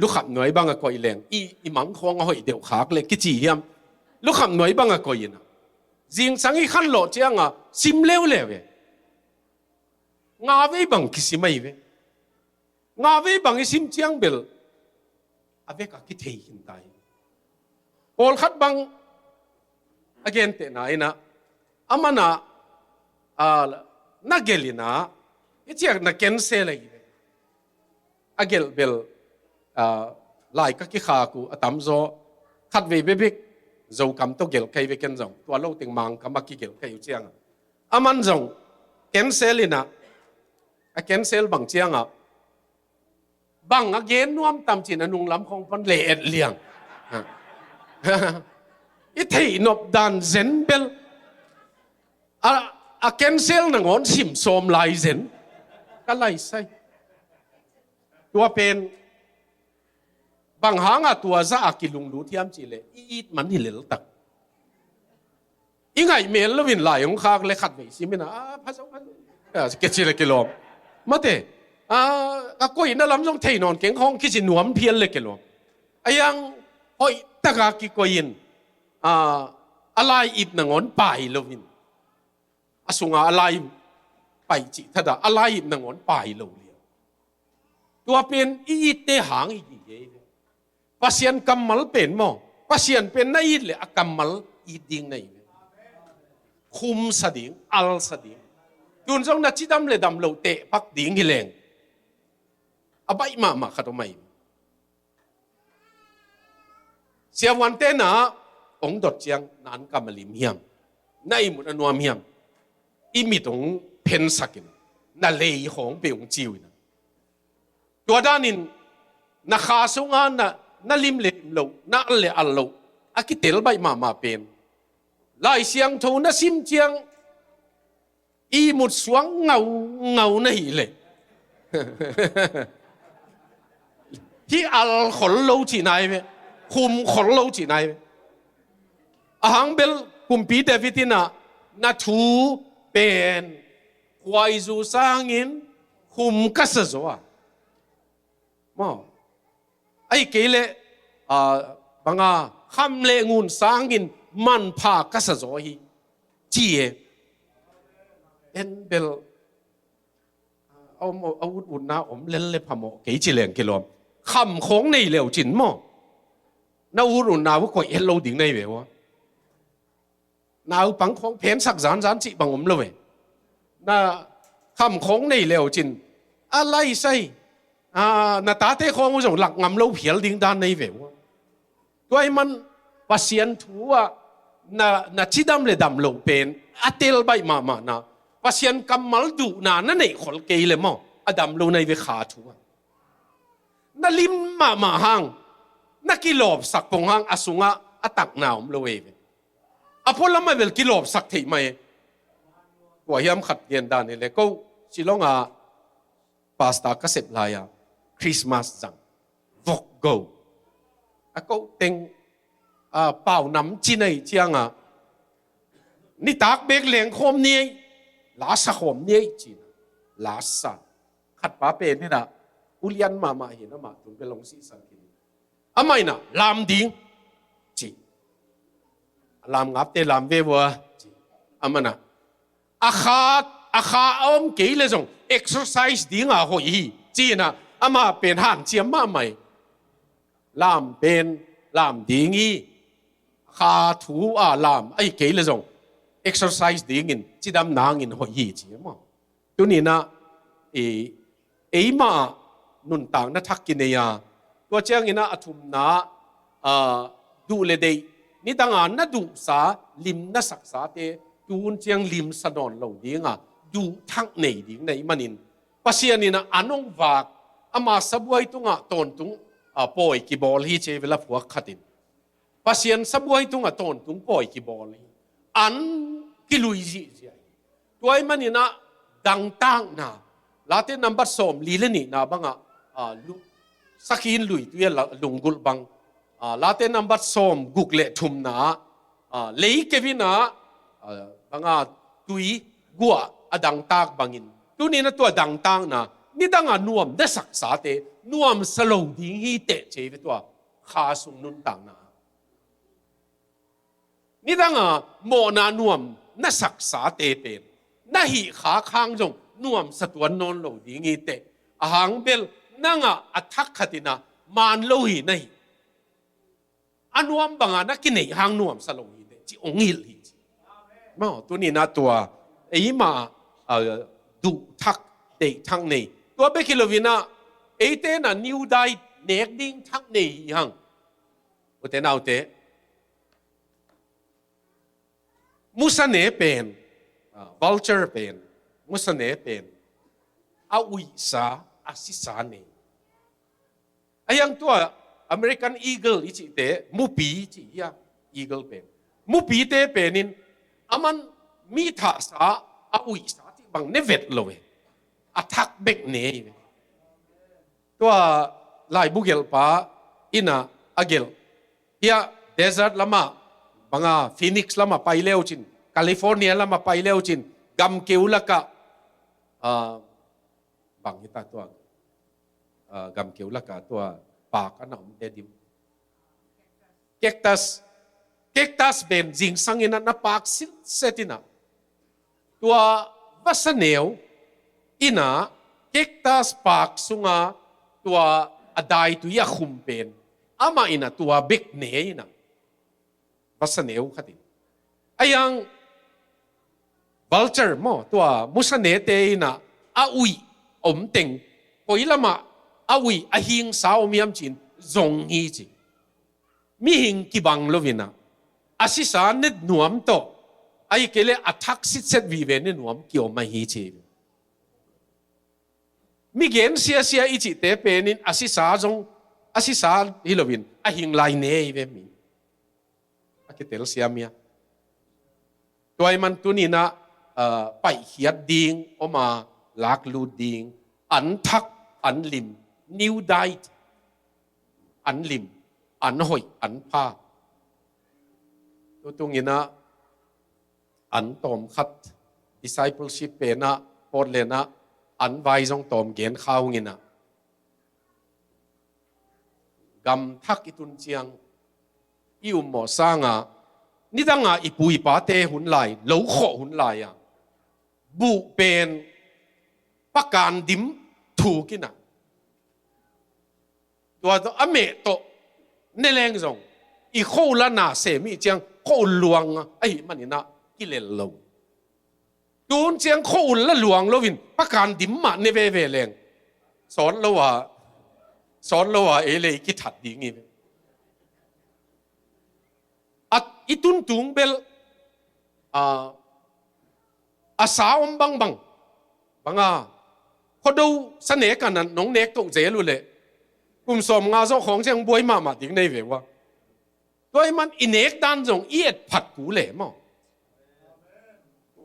ลูกขับหน่วยบางอ่ะก่อยแรงอีมังคงอ่ะหอยเดี่ยวขากเลยกิจีเฮียมลูกขับหน่วยบางอ่ะก่อยน่ะจิงสังอีขันโหลเจียงอ่ะซิมเร็วงาเว้บังกิสิไม่เว้งาเว้บังอีซิมเจียงเบลอาเวกักกิเทหินไตโอลขัดบังagain เตน่านะอามานะนักเกลินะอีเจียนักเกนเซเลยagain เบลไล่กักกิขากูอาตามโซขัดเวเบบิกโจคำตัวเกลใครเวกันจงตัวโลกติงมังคำบักกิเกลใครอยู่เจียงอามันจงเกนเซลินะcancel บางเจียงอ่ะบางเกณฑ์น่วมตามจีนนุ่งล้ำของพันเละเลียงอีที่นบดันเซนเบลcancel นังอนสิมโสมไลเซนก็ไล่ใส่ตัวเป็นบางหางอ่ะตัวซะอากิลุงดูที่ยามจีเลยอีมันที่เหลือตักอีไงเมลแล้ววินไหลของข้าเลยขัดไปสิมินะพัสดุเกจิเลกิโลมาเตก็ยินได้ลำจงเทนอนเก่งห้องคิดสิหนวมเพียนเลยกิโลไอ้ยังโอ้ยตะกากิก็ยินอะไรอีบนังอนไปลวินสุงอะไรไปจิถ้าด่าอะไรอีบนังอนไปลเลีย ตัวเป็นอีเตหางอีกเย่ปัสยันกำมัลเป็นมั้งปัสยันเป็นนั่นเลยกำมัลอีดิ่งนั่นคุมสดิ่งอัลสดิ่งจุนจงนัดจิดำเลยดำโลเตะพักดิ่งฮิเลงอาไปมาขัดไม่เสียวันเต้น่ะองดดเจียงนันกำมลิมเฮียมนั่นมุดอนัวเฮียมอีมีตรงเพนสักินนั่นเลยของเปียงจิวนะตัวด้านินนักขาสุงานนั่นลิมเล่มโลนั่นเลยอัลโลอากิเตลใบมาเป็นลายเสียงทูน่ะซิมเจียงอีมุดสวงเงานี่เลยที่อัลขนโลจีนายเว้คุมขนโลจีนายเว้อาหังเบลกุมปีเดวิตินะนัทูเป็นควายจูสางินคุมกัสโซะมาไอ้เกลเลบังอาคำเลงูนสางินมันพากัสโซะฮีจีเอ็นเบลเอาวุ่นนะผมเล่นเล่พะโมกี่จีเลงกิโลคำของในเหลวจินมั้งน่าวุ่นนะว่าก็เอ็นโลดิ่งในเววะน่าปังของเพนสักจานจีบังผมเลยน่าคำของในเหลวจินอะไรใช่น่าตาเตะของผู้ชมหลักงำโลเพียลดิ่งด้านในเววะด้วยมันปัสยันทัวน่าชิดำเลยดำโลเป็นอัตเตลใบมานะปัสยันกำมัลดูนั่นเองขอลเกยเลยมั้งอดำโลในเวขาทัวน่าลิมมาหางน่ากิโลบสักปงหางอสุงะอตักหนาวมโลเวอพอลไม่เป็นกิโลบสักที่ไม่กว่าย้ำขัดเย็นด้านนี้เลยก็ชิลงปาสตาก็เสร็จลายคริสต์มาสจังวอกโกก็เต็งเป่าน้ำจีนไอเจียงนี่ตากเบกเหลียงโคมนี้ลาสะโคมนี้จีนลาสะขัดป้าเป็นนี่นะอุลียนมาเห็นมาถึงไปลงสีสันกินไม่นะลามดิ้งจีลามงับเตลามเววัวจีมันนะอาคาอมกี่เลยจง exercise ดิ้งหอยจีนะมาเป็นห่างเจียมมาไม่ลามเป็นลามดิ้งขาถูลามไอ้เกลเลยจง exercise ดิ้งินจีดำนางอินหอยจีมั้งตัวนี้นะมานุนต่างนักทักกินเนียตัวเจ้างินะอธุมนาดูเลเดนี่ต่างานนัดูสาลิมนักศึกษาเตดูนเจียงลิมสนอนเหล่านี้ดูทั้งในดิ้งในมันินปัสยานี่นะอันงวากมาสบวยตุงตอนตุงป่วยกีบอลฮีเจเวลาผัวขัดินปัสยันสบวยตุงตอนตุงป่วยกีบอลฮีอันกิลุยจีตัวมันนี่นะดังตั้งนะลาเต้นัมบัดสมลีเลนี่นะบังสักินลุยตัวลุงกุลบังลาเต้นัมบัดสมกุกเละทุมนะเลยเกวินะบังตุยกัวดังตั้งบังินตัวนี้นะตัวดังตั้งนะนี่ดังนวมได้ศักษาเตนวมสโลดิ้งฮีเตเจวิตัวขาสุงนุนต่างนะนี่ดังโมนานวมนักศึกษาเตเป็นน่าหิขาข้างจงนวมสตัวนนโลดิ้งฮีเตหังเบลนั่งอัทักขตินะมันโลหิในอันวมบางนักกินในหังนวมสโลหิเตจีองหิลหิมาตัวนี้นะตัวมาดูทักเตทั้งในตัวเบกิโลวินาเตนะนิวไดเนกดิ้งทั้งในหังอุเตนาอุเตมุสเนเป็นvulture เป็นมุสเนเป็นอาวิสาอาศิสาเนยังตัว American Eagle อีจิเตมูปีจิยา Eagle เป็นมูปีเตเป็นนินมันมีท่าสาอาวิสาที่บังเนเวตเลยอัทักเบกเนยตัวลายบุเกลป้าอินาอเกลเฮียเดสร์ตลามาบังฟินิกซ์ลามาไปเลวจินแคลิฟอร์เนียลามาไปเลวจินกัมเกลละกะบังฮิตาตัวกัมเกลละกะตัวปากอันนั้นเดดิมเก็กตัสเป็นจิงสังอินันปากสิเซตินะตัววัสเนวอินาเก็กตัสปากสุงา ตัวอดายตัวยาคุมเป็นอามาอินะตัวเบกเนยนะภาษาเนวขัดิไอ้ยังวัลเจอร์มั้งตัวมุสเนเตยนะอาอุยอมเต็งพอยละมาอาอุยอาหิงสาวมีมจินจงฮีจิมีหิงกิบังโลวินะอาศิสานิดหนวมโตไอ้เกลเลอัทักสิเซตวีเวนิหนวมเกี่ยวมาฮีจิมีเกณฑ์เสียอีจิเตเปนินอาศิสาจงอาศิสาฮิโลวินอาหิงไลเนยเวมีอากิเตลเสียมีตัวไอ้มันตัวนี้นะไปเขียดดิงออกมาลักลูดิงอันทักอันลิมนิวไดท์อันลิมอันหอยอันผ้าตัวตรงนี้นะอันตอมขัด discipleship เป็นนะพอดเลยนะอันไว้จงตอมเกณฑ์ข้าวงี้นะกำทักอิตุนเจียงอิวหมอสร้างอ่ะนี่ตั้งอ่ะอีปุยป้าเตหุ่นไหลเหลวขอหุ่นไหลอ่ะบุเป็นประการดิมถูกกินอ่ะตัวอเมโตในแรงจงอีโคละนาเสมีเจียงโคลวงไอ้มันนี่นะกิเลสเราดูนเจียงโคละหลวงเราวินประการดิมมาในเวแรงสอนเราว่าเอเลยกิถัดดีงี้อัดอิตุนตุงเบลอาสาวบังอ่ะเขาดูเสน่ห์กันนั้นน้องเน็กตกเจรุเลยกุมสมงาโซของเชียงบวยมาดิ้งในเววะตัวมันอินเอกด้านจงเอียดผัดกูเลยมั้ง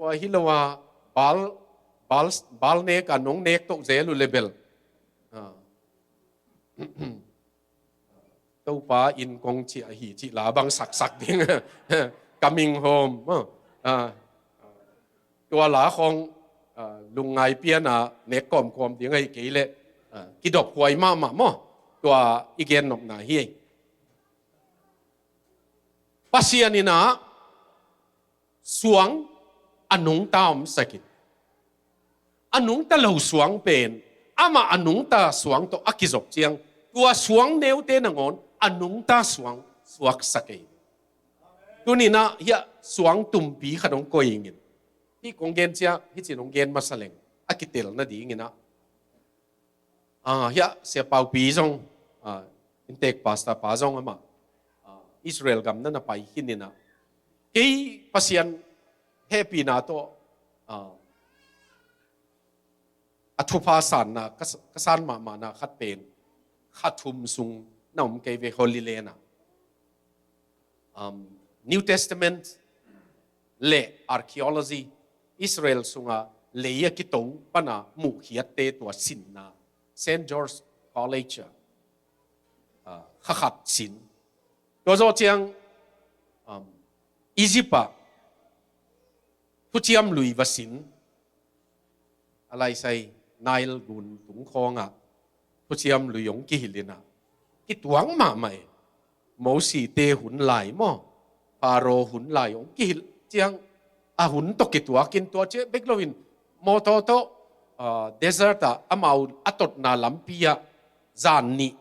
ว่าฮิลว่าบาลเนกันน้องเน็กตกเจรุเลยเบลตัวป้าอินกงจีหีจีลาบังสักดิ้งcoming home ตัวหลาของลุงไงเปียนะเน็กกอมดิ้งไอ้กี่เล่กิดอกหวยมามั้งตัวอีเกนนกนาเฮียปัสยานี่นะสวงอนุงตามสกิดอนุงตาเหลาสวงเป็นอามาอนุงตาสวงตัวอักิจกเจียงตัวสวงเนวเตนงอนอนุงตาสวงสวกสกิดตัวนี้นะเฮียสวงตุ่มปีขนมกอยงินที่กงเกนเจียที่จีนงเกนมาสเลงอักิเตลนาดีงินนะเฮียเสียเป่าปีจงอินเทคพาสต้าป้าจงอะมาอิสราเอลกับนั่นไปหินนี่นะที่พัศยันเฮปีนาโตอัฐุภาสันนะก็สันมานะขัดเป็นขัดทุมซุงน้องเกย์เวฮอลิเลนะNew Testament เล่ archaeology อิสราเอลซุงะเลียกิโตปนะมุขยัดเตตัวสินนะ Saint George College ขัดสินตัวโจเจียงอียิปต์ผู้เจียมลุยวสินอะไรใส่นายกุนตุงคองอ่ะผู้เจียมลุยงกิฮิลินะกิตวังมาใหม่โมสีเตหุนไหลมั่งฟาโรหุนไหลงกิฮิเจียงหุนตกกิตัวกินตัวเจ๊เบกโลวินโมโตโตเดสเซอร์ตอามาอัตตนาลัมพียจานนี่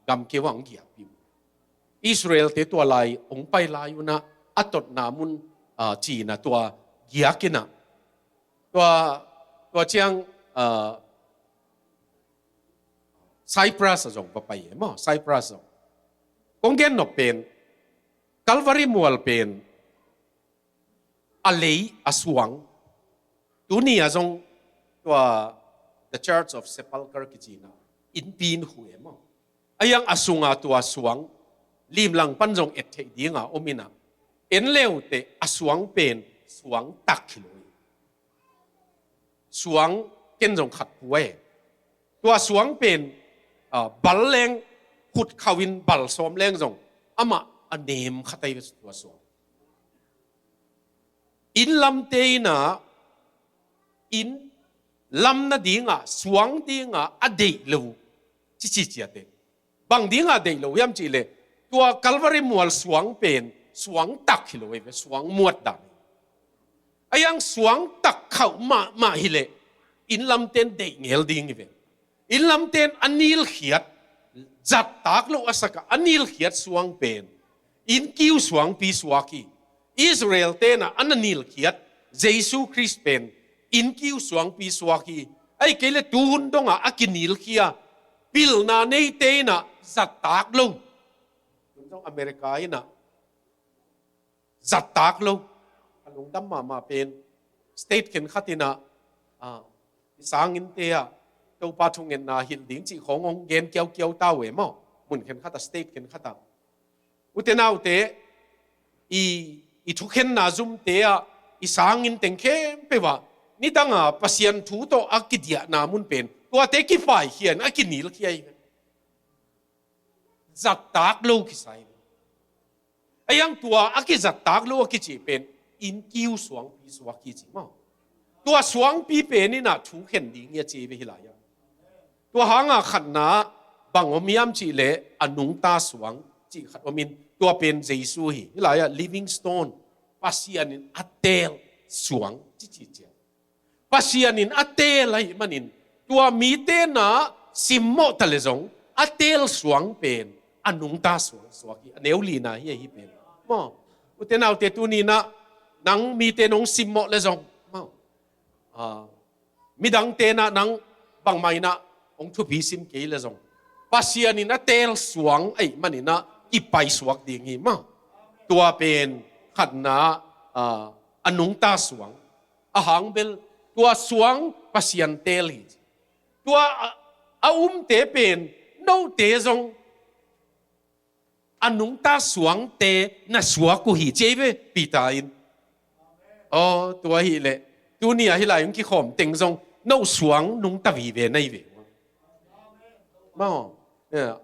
กำเกวังเกียบิวอิสราเอลเตตัวไหลองไปลายุนะอัตตนามุนจีนะตัวเกียกินะตัวเจียงไซปรัสจงไปมั้งไซปรัสจงคงเกนนกเป็นคัลวารีมัวลเป็นอะไรอสวงตัวนี้จงตัว the Church of Sepulchre กิจีนะอินปีนหัวมั้งไอ้ยังอสวงตัวสวงลิมหลังปันจงเอ็ดเทดีงาอมินะเอ็นเลวเตอสวงเป็นสวงตักขิโลสวงเกนจงขัดป่วยตัวสวงเป็นบัลเลงขุดขวินบัลสวมเลงจงอามาอันเนมขัดไตตัวสวงอินลำเตยนะอินลำนาดีงะสวงดีงะอดีตลูจิจิจิเตบางดีงะเดลูยามจีเลตัวคัลวารีมัวลสวงเป็นสวงตักฮิโลเวสวงมวดดันไอ้ยังสวงตักเข้ามาฮิเลอินลำเตนเดงเฮลดิงเว in lam ten anil khiat zat tak lo asaka anil khiat suang pen in kiu suang pi suaki Israel ten anil khiat Jesu Christ pen in kiu suang pi suaki ai kele tu hun donga akinil khia pil na nei te na zat tak lo trong America ina zat tak lo alung dam ma pen state ken khatina sangin te a to pa thungen na hil ding chi khong ong gen kiao kiao ta we mo mun ken khata state ken khata utenau te i thuken na zum te a i sangin teng khem pe wa ni tanga pasian thu to akidia na mun pen to te ki fai hian akinil khiai zat tak lo ki sai ayang tua aki zat tak lo ki chi pen in kiu suang pi suwa ki chi mo tua suang pi pen ni na thu khen ding ya chi ve hilaya tua hanga khat na bangomiam chi le anung ta suang chi khat omin tua pen Jesu hi hilaya living stone pasian in atel suang chi chi chi pasian in atel lai manin tua mi te na simmo talezong atel suang pen anung ta suang swaki neuli na hi pen mo utenau te tu ni na nang mi te nong simmo lezong mo midang te na nang bangmai na ong thu bi sim ke lezong pasian in atel suang ai manina ipai suak ding hi ma tua pen khat na anung ta suang ahang bel tua suang pasian tel hi tua te pen no te zong anung ta suang te na suak ku hi cheve pita in tua hi le tu ni hi lai ki khom teng zong no suang nung ta vi ve nei ve ma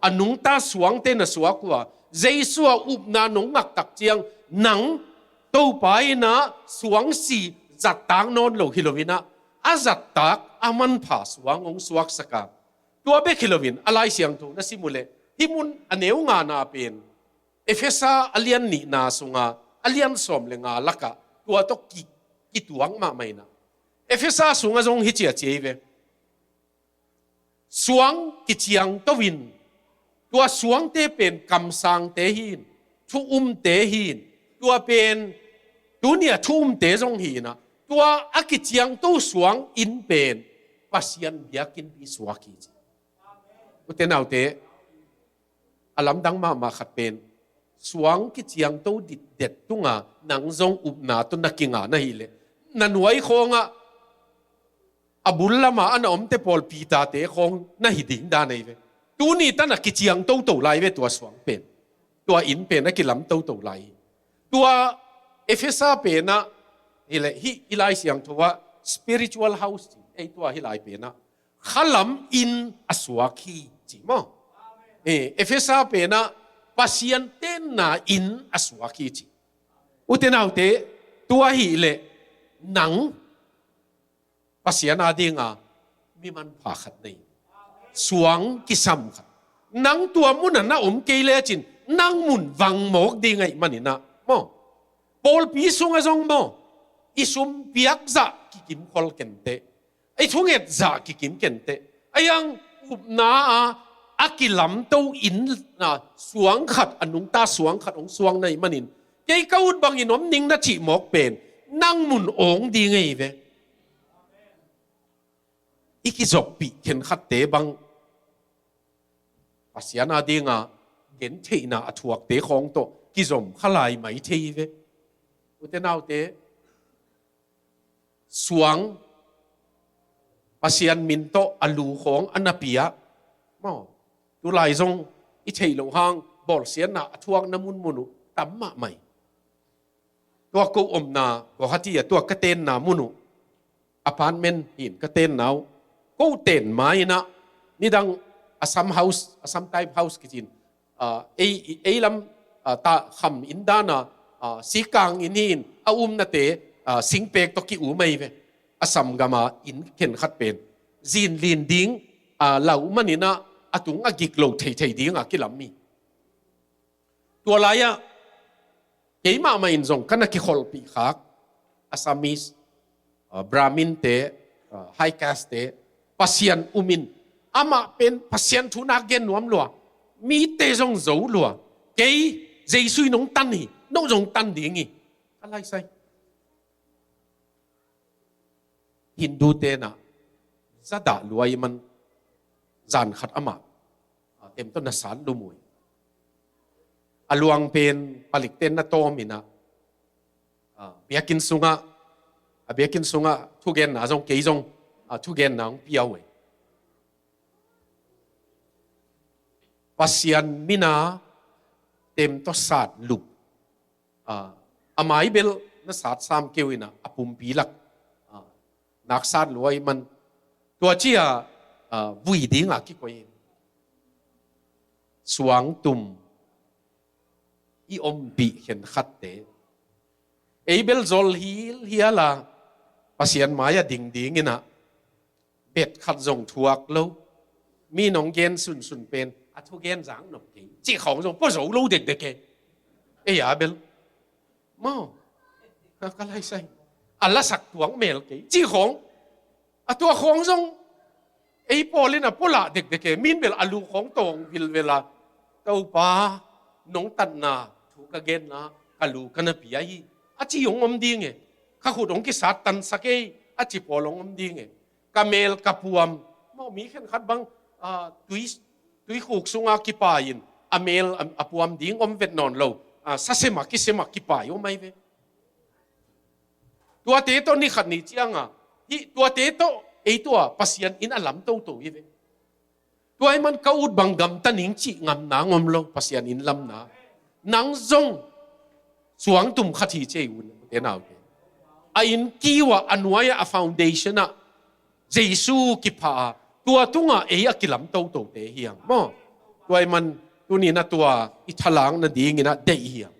anung ta suang te na suak ku Jesu up na nong ngak tak chiang nang to pai na suang si zat tang non lo hilovina a zat tak aman pha suang ong suak saka tua be hilovin alai siang tu na simule himun aneu nga na pen Efesa alian ni na sunga alian som le nga laka tua to ki tuang ma mai na Efesa sunga zong hi chia cheve suang ki chiang to win tua suang te pen kam sang te hin thu te hin tua pen tu nia thu te zong hi na tua aki chiang to suang in pen pasian biakin bi suaki utenau te alam dang ma khat pen suang ki chiang to dit det tunga nang zong na to nakinga na hi le nanuai khonga abullama ana omte pol pita te khong na hi ding da nei ve tu ni ta na ki chiang to lai ve tua suang pen tua in pen na ki lam to lai tua Efesa pen na ile hi ilai siang thowa spiritual house ei tua hi lai pen na khalam in aswaki chi mo Efesa pen na pasian ten na in aswaki chi utenau te tua hi le nang pasian adinga mi man pha khat nei suang kisam khat nang tua mun na ke le chin nang mun wang mok ding ai manina mo pol pi sunga zong mo isum piak za ki kim khol kente ai thunget za ki kim kente ayang na akilam to in na suang khat anung ta suang khat ong suang nei manin ke kaut bang inom ning na chi mok pen nang mun ong ding ai ve ikizok pi ken khat te bang pasiana dinga gen theina athuak te khong to kizom khalai mai thei ve utenau te suang pasian min to alu khong anapia mo tu lai zong i thei lo hang bol sian na athuak namun munu tamma mai to ko omna ko hatia to ka ten na munu apartment hin ka ten naw ko ten mai na ni dang Assam house, Assam type house kitchen. Lam ta kham indana sikang inin na te singpek to ki umay ve Assam gama in ken khat pen zin lin ding lau manina atung agik lo thei ding akilam mi. Tua laya keima ma in zong kana ki khol pi khak Assamese Brahmin te high caste te pasian umin อามาเป็นพัศยันทุนักเกนนวมลัวมีเตจงโจลัวเกยเจสุยน้องตันนี่น้องจงตันดีงี้อะไรใส่ฮินดูเตนะจะด่าลวยมันจานขัดอามาเต็มต้นนัสานดูมวยอลวงเป็นผลิตเต้นนัตโตมินะเบียกินสุงะเบียกินสุงะทุกเกนนะจงเกยจงทุกเกนนะเปียวเวปัสยันมินาเต็มต้นศาสตร์ลุบอามาอิเบลนัสศาสตร์สามเกี่ยวนะอปุ่มปีลักนักศาสตร์รวยมันตัวเจียวุยดิ้งอะกี่คนสวงตุมอีอมบีเห็นขัดเตเอเบลโจลฮียละปัสยันมายาดิ่งดิ่งนะเบ็ดขัดจงทวกแล้วมีน้องเกนสุนเป็นทุกเกนจังหนุ่มกี่จีของจงผู้สูงรู้เด็กเกเอ้ยเบลมั่งก็ไรใส่อัลละสักตัวเมลกี่จีของตัวของจงไอ้พอลินะพอละเด็กเกมินเบลอลูของตรงวิลเวลาเต้าป้าน้องตันนาถูกเกนนะกะลูกันนะพี่ไอ้จียงอมดีไงข้าขุดองกิสัตตันสักเอ้จีพอลงอมดีไงกะเมลกะพวมมั่งมีแค่ขัดบังตุยขุกสุงากิปายินอเมลอพวมดิ้งอมเวทนอนเราสัสมากิปายโอไม่เวตัวเตโตนี่ขัดนี่เจียงที่ตัวเตโตไอตัวปัสยันอินอลัมโตโตอีเวตัวไอ้มันเขาอุดบังกำตันหิงจีงำนางอมโลปัสยันอินลำนานังจงสวงตุ่มขัดที่เจวุนเดี๋ยวน่าโอเคอินกีวะอันวายะฟาวเดชั่นเจสูกิปาตัวตุงเอกิลำโตโตเตเฮียงมั้งตัวไอ้มันตัวนี้นะตัวอิทลังนั่นดีงี้นะเดียเฮียง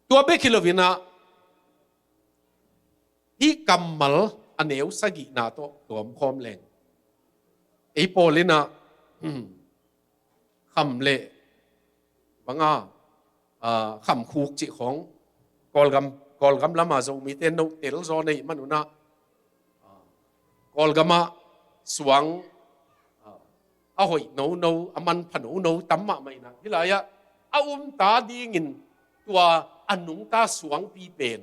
ตัวเบคิโลวินะที่กำมัลอันเอวสกินาโตตัวมคอมแรงไอ้โปลินะคำเละบังคำคูกจิของกอลกำละมาจงมีเตนเตลโซในมนุนะกอลกำมาสวงเอาหอยโนมันผนูโนตั้มมาไม่นะที่ไรเอาตาดีงินตัวอันนุงตาสวงปีเป็น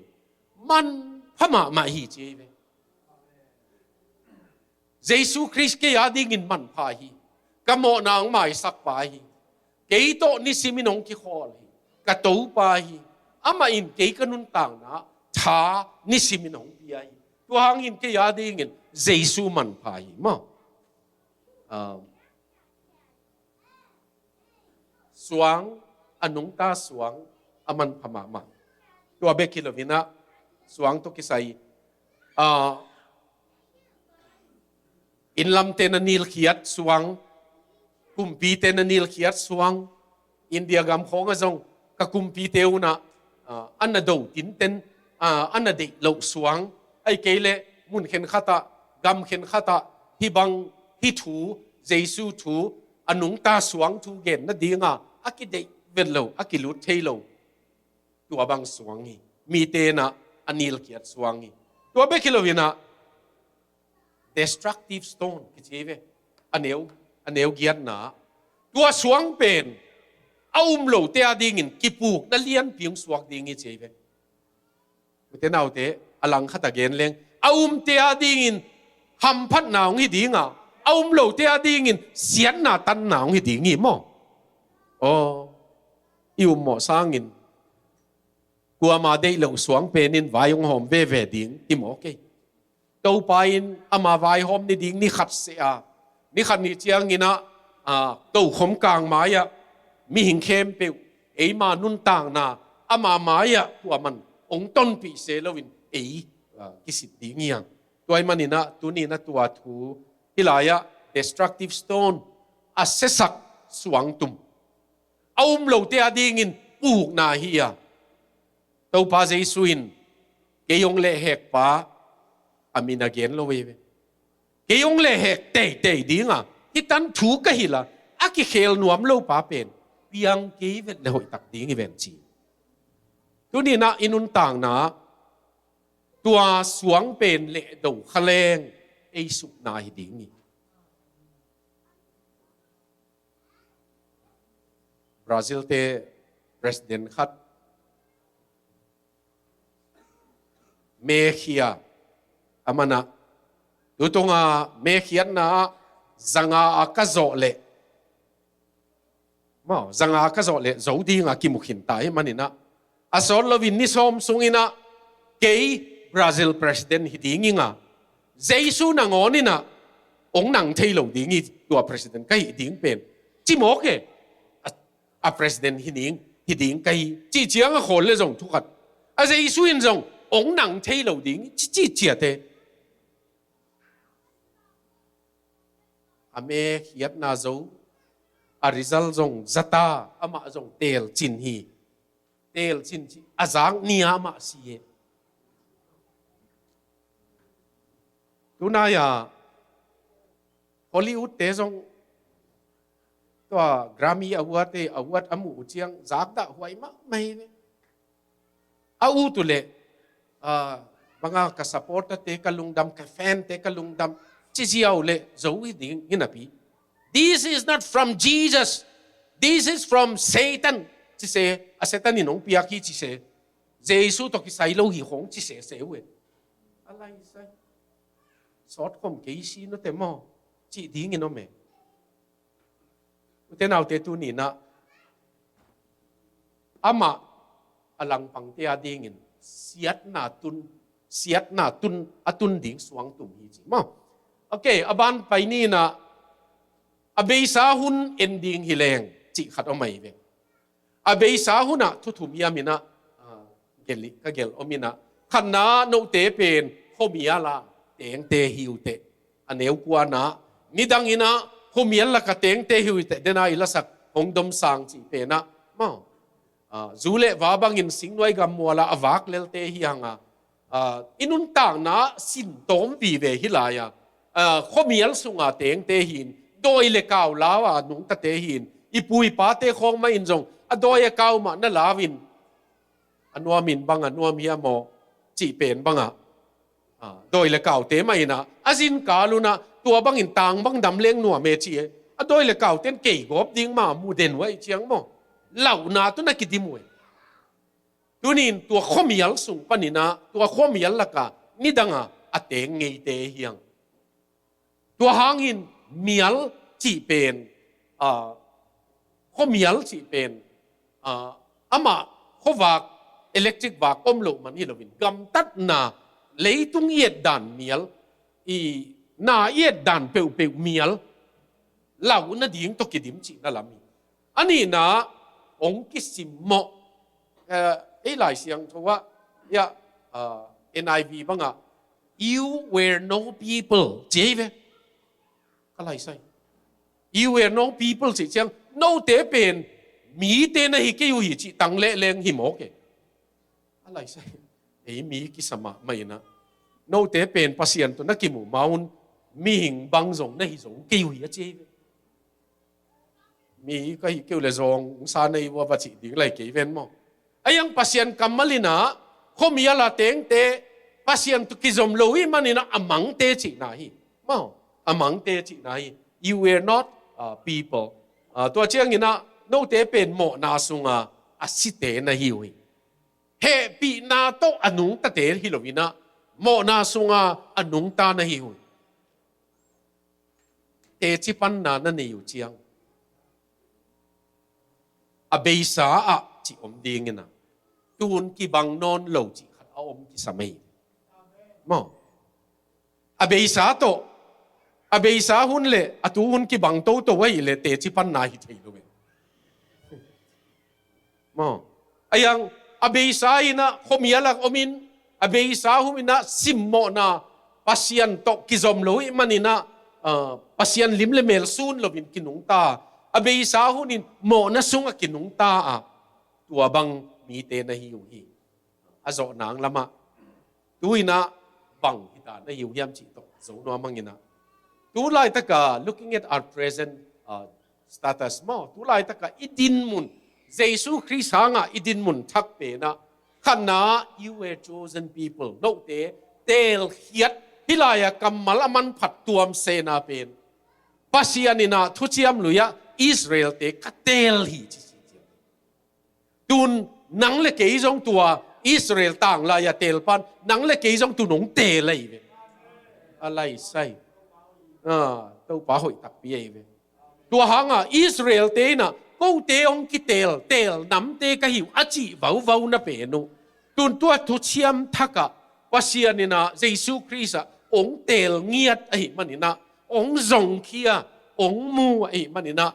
มันพม่ามาฮีเจเวเยซูคริสต์เกียดีงินมันพาฮีกะโมนางไม่สักพาฮีเกยโตนิสิมินงกิขอลฮีกะตูพาฮีอามาอินเกยกันุนต่างนะท้านิสิมินงปีฮีตัวหางอินเกียดีงินเยซูมันพาฮีมาสวงอนุงตาสวงอามันพม่ามาตัวเบกิโลวินะสวงตุกิไซอินลำเตนนิลขียดสวงกุมปีเตนนิลขียดสวงอินเดียกำของจงกะกุมปีเตวนะอันน่ะดูตินเตนอันน่ะเด็กเหลาสวงไอ้เกลเลมุนเข็นขัตะกำเข็นขัตะที่บังที่ถูเยซูถูอนุงตาสวงถูเกนนั่นดีงะอากิเดเวลโลอากิลุเทโลตัวบังสวงฮีมีเตนะอันนิลเกียรสวงฮีตัวเบกิโลวินะ destructive stone กิจเวอันเอวเกียรนะตัวสวงเป็นเอาโลเตอดิ่งินกิปูกนั่นเลี้ยนเพียงสวงดิ่งกิจเวเตน่าเตอลังขัดเกนเลงเอาเตอดิ่งินหำพัดหนาวฮีดิ่งเอาโลเตอดิ่งินเสียนหน้าตันหนาวฮีดิ่งงี้มั้งอิวหมอสร้างงินกัวมาได้หลงสวงเป็นวายงหอมเวดิ่งที่หมอเกยตัวไปอามาวายหอมนี่ดิ่งนี่ขัดเสียนี่ขัดนี่เจียงงินะตัวขมกลางไม้มีหิงเข้มเปียวไอมานุนต่างนาอามาไม้ตัวมันองต้นปีเซลวินกิสิดิ่งเงียงตัวไอมันนี่นะตัวนี้นะตัวถูที่ลาย destructive stone เสสักสวงตุ่มเอาโลเตอดิ่งินปูกนาเฮียตัวพาเจสุอินเกยงเละเหกป้าอามินาเกนโลเวเกยงเละเหกเตะดิ่งที่ตันถูกกะฮิละอากิเคลนวมโลป้าเป็นเพียงเกยเวทเลหอยตักดิ่งอีเวนจีตัวนี้นะอินุนต่างนะตัวสวงเป็นเละดูขะเลงไอสุนาฮิดิ่ง บราซิลเตประธานขัดเมเคียอามานะดูตรงเมเคียนนะจังอากาโซเลมาจังอากาโซเลจะดีงากิมุขินตายมันนี่นะอาสอลวินนิสอมสุงินะเกย์บราซิลประธานฮิดิงิงะเจสุนังอนี่นะองนังเทโลดิงิตัวประธานก็ฮิดิงเป็นจิโมกเกอาประธานฮิดิงก็จีเจียงคนเลยจงทุกข์อาเจสุอินจงองนังเทโลดิงจีเจียเตอเมเขียนนาโจอาริซัลจงจัตตาอามาจงเตลจินฮีเตลจินฮีอาจางนิยามะสีเอดูนายาฮอลลีวูดเตจงตัวกรามีอวอร์ดอวอร์ดอามูเจียงจากดะหวยมะไม่เนี่ยอาอูตุเลบางกษัตริย์เตกลุงดำกาแฟนเตกลุงดำจิจิเอาเลโจวิดิงฮินาปี This is not from Jesus This is from Satan จิเสอาเซตันนี่น้องปียกีจิเสเจสุตกิไซโลหิหงจิเสเสเวอะไรใช่สอดคมเกษีโนเตมอจิดิงินโนเมอุเทนเอาเตตุนีนะอามาอลังปังเตียดิงินเสียดนาตุนอตุนดิ่งสวงตุ่มฮีจิมาโอเคอบันไปนี่นะอเบยสาหุนเอ็นดิ่งฮิเลงจิขัดเอาไม่เวอเบยสาหุนะทุทุมียามินะเกลิกเกลอมินะขันนาโนเตเป็นโฮมียาลาเตงเตฮิวเตอันเอวกวานะมิดังอินะโฮมียาลากเตงเตฮิวเตเดน่าอิลสักหงดมสังจิเป็นนะมาจูเลวาบังอินสิงไว้กัมมัวละอวักเลลเตฮิฮังอินุนต่างนะสินโตมวีเวฮิลายาโฮมียาลสุงาเตงเตหินโดยเลกาวลาวานุงตะเตหินอีปุยปาเตคงมาอินจงโดยกาวมานั่นลาวินอันวามินบังอันวามียโมจีเป็นบังโดยเลกาวเตไม่นะอาจินกาลุนะตัวบังอินต่างบังดำเลี้ยงนัวเมจีโดยเลกาวเต้นเกี่ยกบดิ้งมามูเดนไว้เชียงโมเหล่านาตุนักกิดิมวยตัวนี้ตัวข้อมียลสูงปนินะตัวข้อมียลละกะนี่ดังอ่ะเตงเงยเตเฮียงตัวหางอินมียลจีเป็นข้อมียลจีเป็นอามาข้อวากอิเล็กทริกวากอมโลมันนี่เราวินกำตัดนาเลยตุงเอียดดันมียลอีนาเอียดดันเปวมียลเหล่านั้นดิ่งตกิดิมจีนั่นละมีอันนี้นะองคิสิมโมหลายเสียงเพราะว่าNIV บ้างYou were no people เจ๊เว้อะไรใช่ You were no people สิเชียง no เตเป็นมีเตนะฮิเกยูฮิจิตังเละเลงหิมโอเกอะไรใช่มีกิสมาไม่นะ no เตเป็นภาษาตัวนักกิมูมาอุนมีหิงบังจงนะฮิจงเกยูฮิเจ๊มีก็ฮิเกยูเลจงสาในว่าปัจจิดิ่งไรเกยเวนมั้งไอ้ยังภาษากัมมาลินะเขามีอะไรเตงเตภาษาตุกิจอมโลวิมันนี่นะอมังเตจินาฮีมั้งอมังเตจินาฮี You were not people ตัวเชียงนี่นะโนเตเป็นโมนาสุงอาสิเตนะฮิวเฮปีนาโตอนุงตะเตฮิโลวินะโมนาสุงอนุงตานะฮิวเตจิปันนานั่นนี่อยู่เชียงอเบสาจิอมดีงินะตูนกีบังนอนโลจิขัดเอาอมกิสมัยมั้งอเบสาโตอเบสาหุนเล่อตูหุนกีบังโตโตไว้เล่เตจิปันนาฮิเทโลเวมั้งไอ้ยังอเบสาอินะขมีอะไรอมินอเบสาหุมินะซิมโมนาปัสยันโตกิจอมโลอิมันนี่นะปัสยันลิมเลเมลซูนโลวินกินุงตาอเบสาหุนินโมนะสุงกินุงตาตัวบังมีเตนะฮิวฮีอาโจนางละมะตุยนะบังฮิตานะฮิวเฮียมจิโตโจนัวมังยินะตุไลตะกะ looking at our present status มอตุไลตะกะอิดินมุนเยซูคริสต์หางอิดินมุนทักเปนะขันนา you were chosen people โนเตเตลเฮียดฮิลายะกัมมัลมันผัดตัวมเซนาเป็นปัสยานินะทุจิยมลุยะอิสราเอลเตกะเตลฮีจิจิ ตุนนังเลเกยจงตัวอิสราเอลต่างลายเตลปันนังเลเกยจงตุนงเตเลยอะไรใส่ตัวป้าหอยตักปีเวตัวหางอิสราเอลเตนะก็เตองกิเตลน้ำเตก็หิวอาจีว้าวนะเปนุตุนตัวทุเชียมทักว่าเสียนี่นะเยซูคริสต์องเตลเงียดไอ้มันนี่นะองจงเคียองมูไอ้มันนี่นะ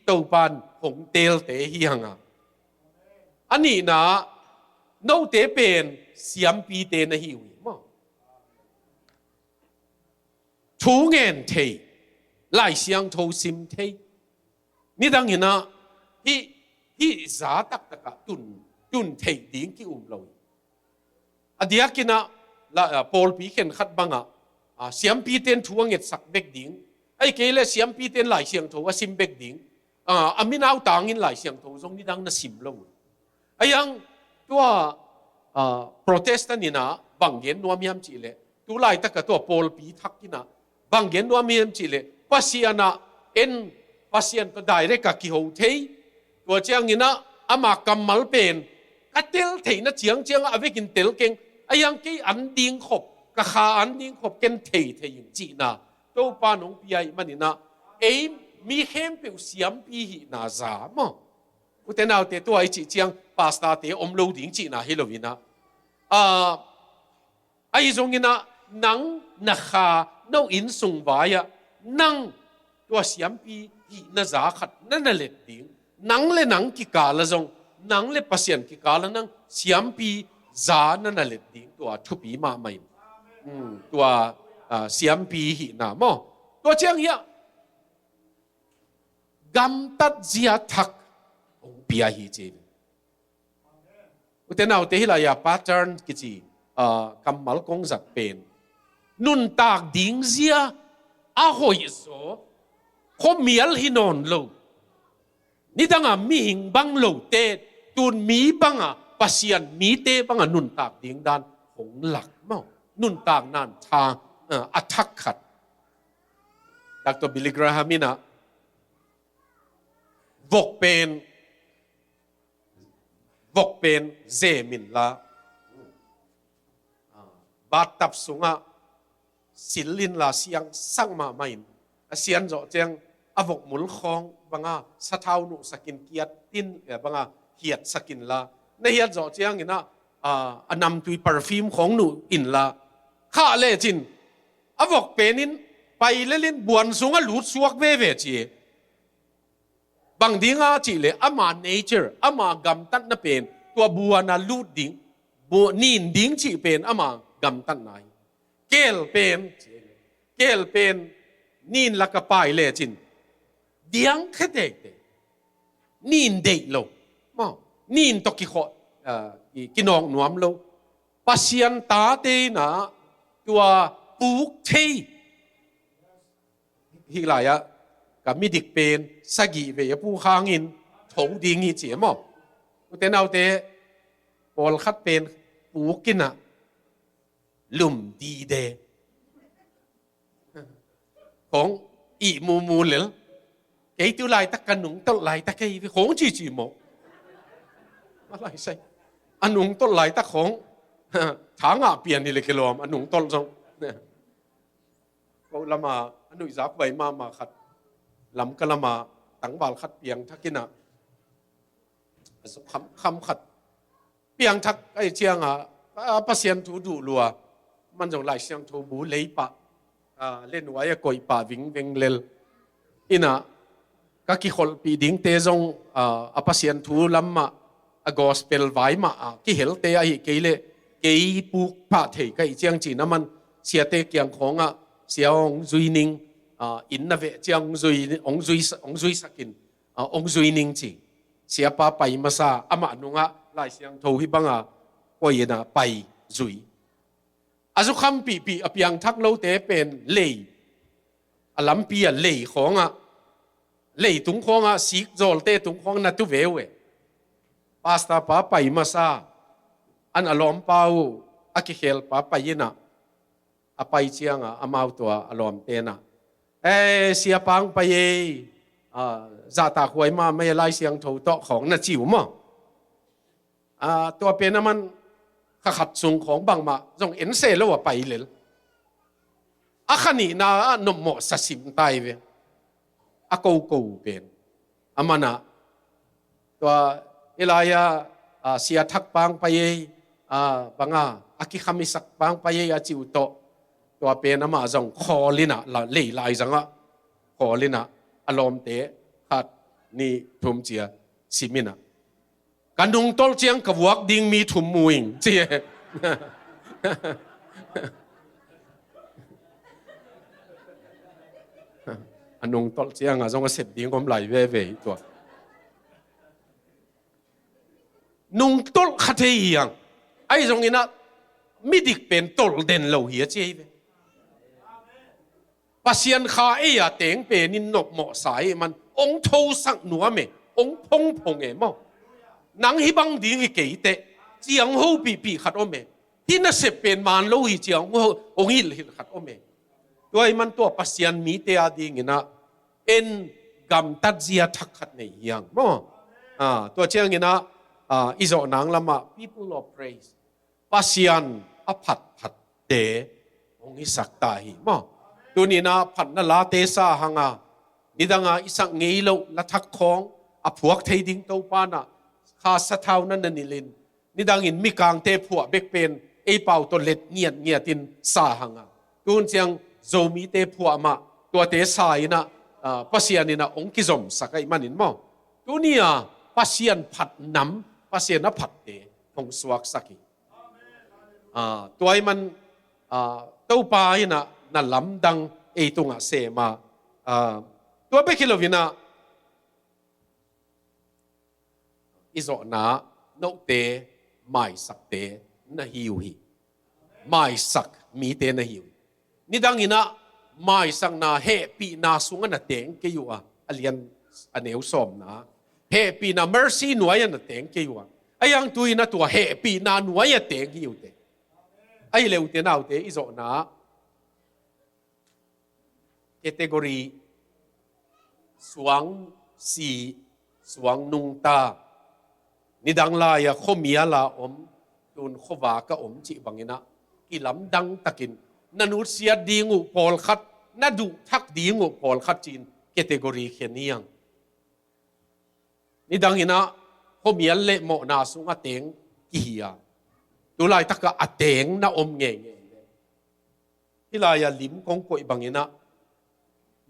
ตัวปันองเตลเตฮียงอันนี้นะโนเตเป็นเสียมปีเตนะหิวมั้งทูเงินเทไล่เสียงโทซิมเทนี่ดังเห็นนะที่ซาตักตะกะตุนเทดิ้งกี่เลยอดียกินะละพอลปีเข็นขัดบังเสียมปีเตนทวงเงินสักเบกดิ้งไอ้เกลเสียมปีเตนไล่เสียงโทว่าซิมเบกดิ้งอามินเอาต่างเงินไล่เสียงโททรงนี่ดังน่ะซิมเลยไอ้ยังตัวโปรเตสต์นี่นะบางเย็นนัวมีมจีเลตัวไล่ตะกะตัวพอลปีทักกินะบางเย็นนัวมีมจีเลปัสยานะpasien to direct ka ki ho thei to chiang ina ama kamal pen ka tel thei na chiang avekin tel keng ayang ki an ding khop ka kha an ding khop ken thei yin chi na to pa nong pi ai manina mi khem pe siam pi hi na za mo uten te to ai chi chiang pasta te om lo ding chi na helovina ai zong ina nang na kha no in sung wa ya nang ตัวเสียมปีหีน่าจะขัดนั่นน่ะเล็ดดิ้งนังเลยนังกิกาละจงนังเลยปัสยันกิกาละนังเสียมปีจานั่นน่ะเล็ดดิ้งตัวทุบีมาไม่ตัวเสียมปีหีน่ะมั้งตัวเชียงเหี้ยกำตัดเสียทักองปีอาหีเจนอุตส่าห์เอาเตหิลายา pattern กิจีกำมัลกงจักเป็นนุนตากดิ้งเสียอาหอยโซเขาเมียลหินอนโลนี่ตั้งมีหิงบังโลเตตุนมีบังปัสยันมีเตบังนุนตากดิ้งดานหงหลักมั้งนุนตากนั่นทางอัทักขัดดักตัวบิลลิกราฮามินะวกเป็นเจมินละบาตับสุงสิลินลาเสียงสังมาไม่เสียนจ่อเจียงอวกมุลคองบังสะเท้าหนุสกินเกียรตินบังเหียดสกินละในเหียดจ่อเจียงนะนำตุยปาร์ฟิมของหนูอินละข้าเล่จินอวกเป็นนินไปเล่นบวนสูงหลุดสวกเวจีบางดิ้งจีเลยอามาเนเจอร์อามากัมตันน่ะเป็นตัวบัวน่ะลูดดิ้งบัวนินดิ้งจีเป็นอามากัมตันไหนเกลเป็นนินลักกะปายเลจินเดียงแค่เด็กนินเด็กโลมั้งนินตกิขอกินองหนวมโลปัสยันตาเตนะตัวปุกเทฮิลายะกับมิดิกเป็นสกีเวียผู้ค้างินถูดีงี้เจี๋ยมั้งแต่เอาเตปอลคัดเป็นปุกกินอะลุ่มดีเดของอีมูเลยไอ้ตัวลายตะกันหนุ่งต้นลายตะไคร้ของจีโมอะไรใช่อันหนุ่งต้นลายตะของทางเปลี่ยนนี่เลยกิโลอันหนุ่งต้นทรงเนี่ยก็ละมาอันหนุ่ยจับไว้มาขัดลำก็ละมาตั้งบาลขัดเปียงทักกินะคำขัดเปียงทักไอ้เชียงปัสยันทูดูลัวมันจงลายเชียงทูบูเลยปะเล่นไว้ก่อยป่าวิ่งเลลอินะก็กี่คนปีดิ้งเตจงปัสยันทูลำมากอสเปลไว้มากี่เฮลเตไอเกลเกยปุกป่าเทก็อีเจียงจีน้ำมันเสียเตเกียงของเสียองจุยนิงอินนาเวเจียงจุยองจุยสกินองจุยนิงจีเสียป้าไปมาซาอามานุงลายเสียงทูฮิบังก็ยินะไปจุยอาสุขัมปีอภิยังทักโลเตเป็นเล่อลัมปีเล่ของเล่ตุงของสิกโจลเตตุงของนัตุเวเวปาสตาป้าไปมาซาอันอารมณ์เปล่ากิเฮลป้าไปยินะไปเชียงอามาตัวอารมณ์เตนะเสียปังไปจะตาหวยมาไม่ไล่เสียงถูกต้องของนัดจิ๋วมั้ง ตัวเป็นน้ำมันขัดสูงของบางมาจงเอ็นเซลว่าไปเลยอาขันีน่านมโมสสิมตายเวอากูเป็นอามานะตัวเอลายาเสียทักปังไปบางอากิขมิสักปังไปอาจิวโตตัวเป็นน้ำมาจงคอลินะละเล่ลายจังคอลินะอารมณ์เตะขัดนี่ทุ่มเจียสิมินะกันดุงตอลเจียงกับวักดิ่งมีทุ่มมุยเจียอันนุงตอลเจียงจงก็เสพดิ่งก็ไหลเว่ตัวนุงตอลขัดเฮียงไอ้ตรงนี้นะมิดิกเป็นตอลเด่นเหล่าเฮียเจียปัสยันข้าเอียเต็งเป็นนินนกหมอสายมันองค์ทูสักหนัวเมองค์พงเอ๋มั้งนังฮิบังดิ่งฮิเกยเตเจียงหูปีขัดอเมที่น่าเสพเป็นมันโลหิเจียงหูองค์ฮิขัดอเมด้วยมันตัวปัสยันมีเตียดิ่งนะเอ็นกำตัดเจียทักขัดในยังมั้งตัวเจียงนะอิโซนังละมา people of praise ปัสยันอภัดเดองค์ฮิสักตาหิมั้งตัวนี้นะผัดนั่นลาเตซ่าหังนี่ดังอิสักเงี้ยโลละทักของพวกไทยดิ้งเต้าปานะข้าสะเท้านั่นนี่ลินนี่ดังอินมีกลางเตผัวเบกเป็นไอเป่าตัวเล็ดเงียตินสาหังตัวนี้ยังโจมีเตผัวมาตัวเตสายนะปัสยันนี่นะองค์กิจมสักไอมันนินมั้งตัวนี้ปัสยันผัดน้ำปัสยันนับผัดเตของสวักสักตัวไอมันเต้าปาอินะนั่นลำดังไอตุงเสมาตัวเบกิโลวินาอิโซนาโนเตไม่สักเตนะฮิวฮีไม่สักมีเตนะฮิวนี่ดังอินะไม่สักนาเฮปีนาสุงนะเตงเกยูอเลียนอันเอวสมนะเฮปีนาเมอร์ซี่หน่วยนะเตงเกยูไอยังตุยนะตัวเฮปีนาหน่วยเตงฮิวเตไอเลวเตนาเตอิโซนาkategori suang si suang nung ta ni dang la ya khomia la tun khowa ka chi bangina ki lam dang takin nanu sia dingu pol khat na du thak dingu pol khat chin kategori kheniang ni dang ina khomia le mo na sunga teng ki hiya tu lai taka ateng na nge hilaya lim kong ko ibangina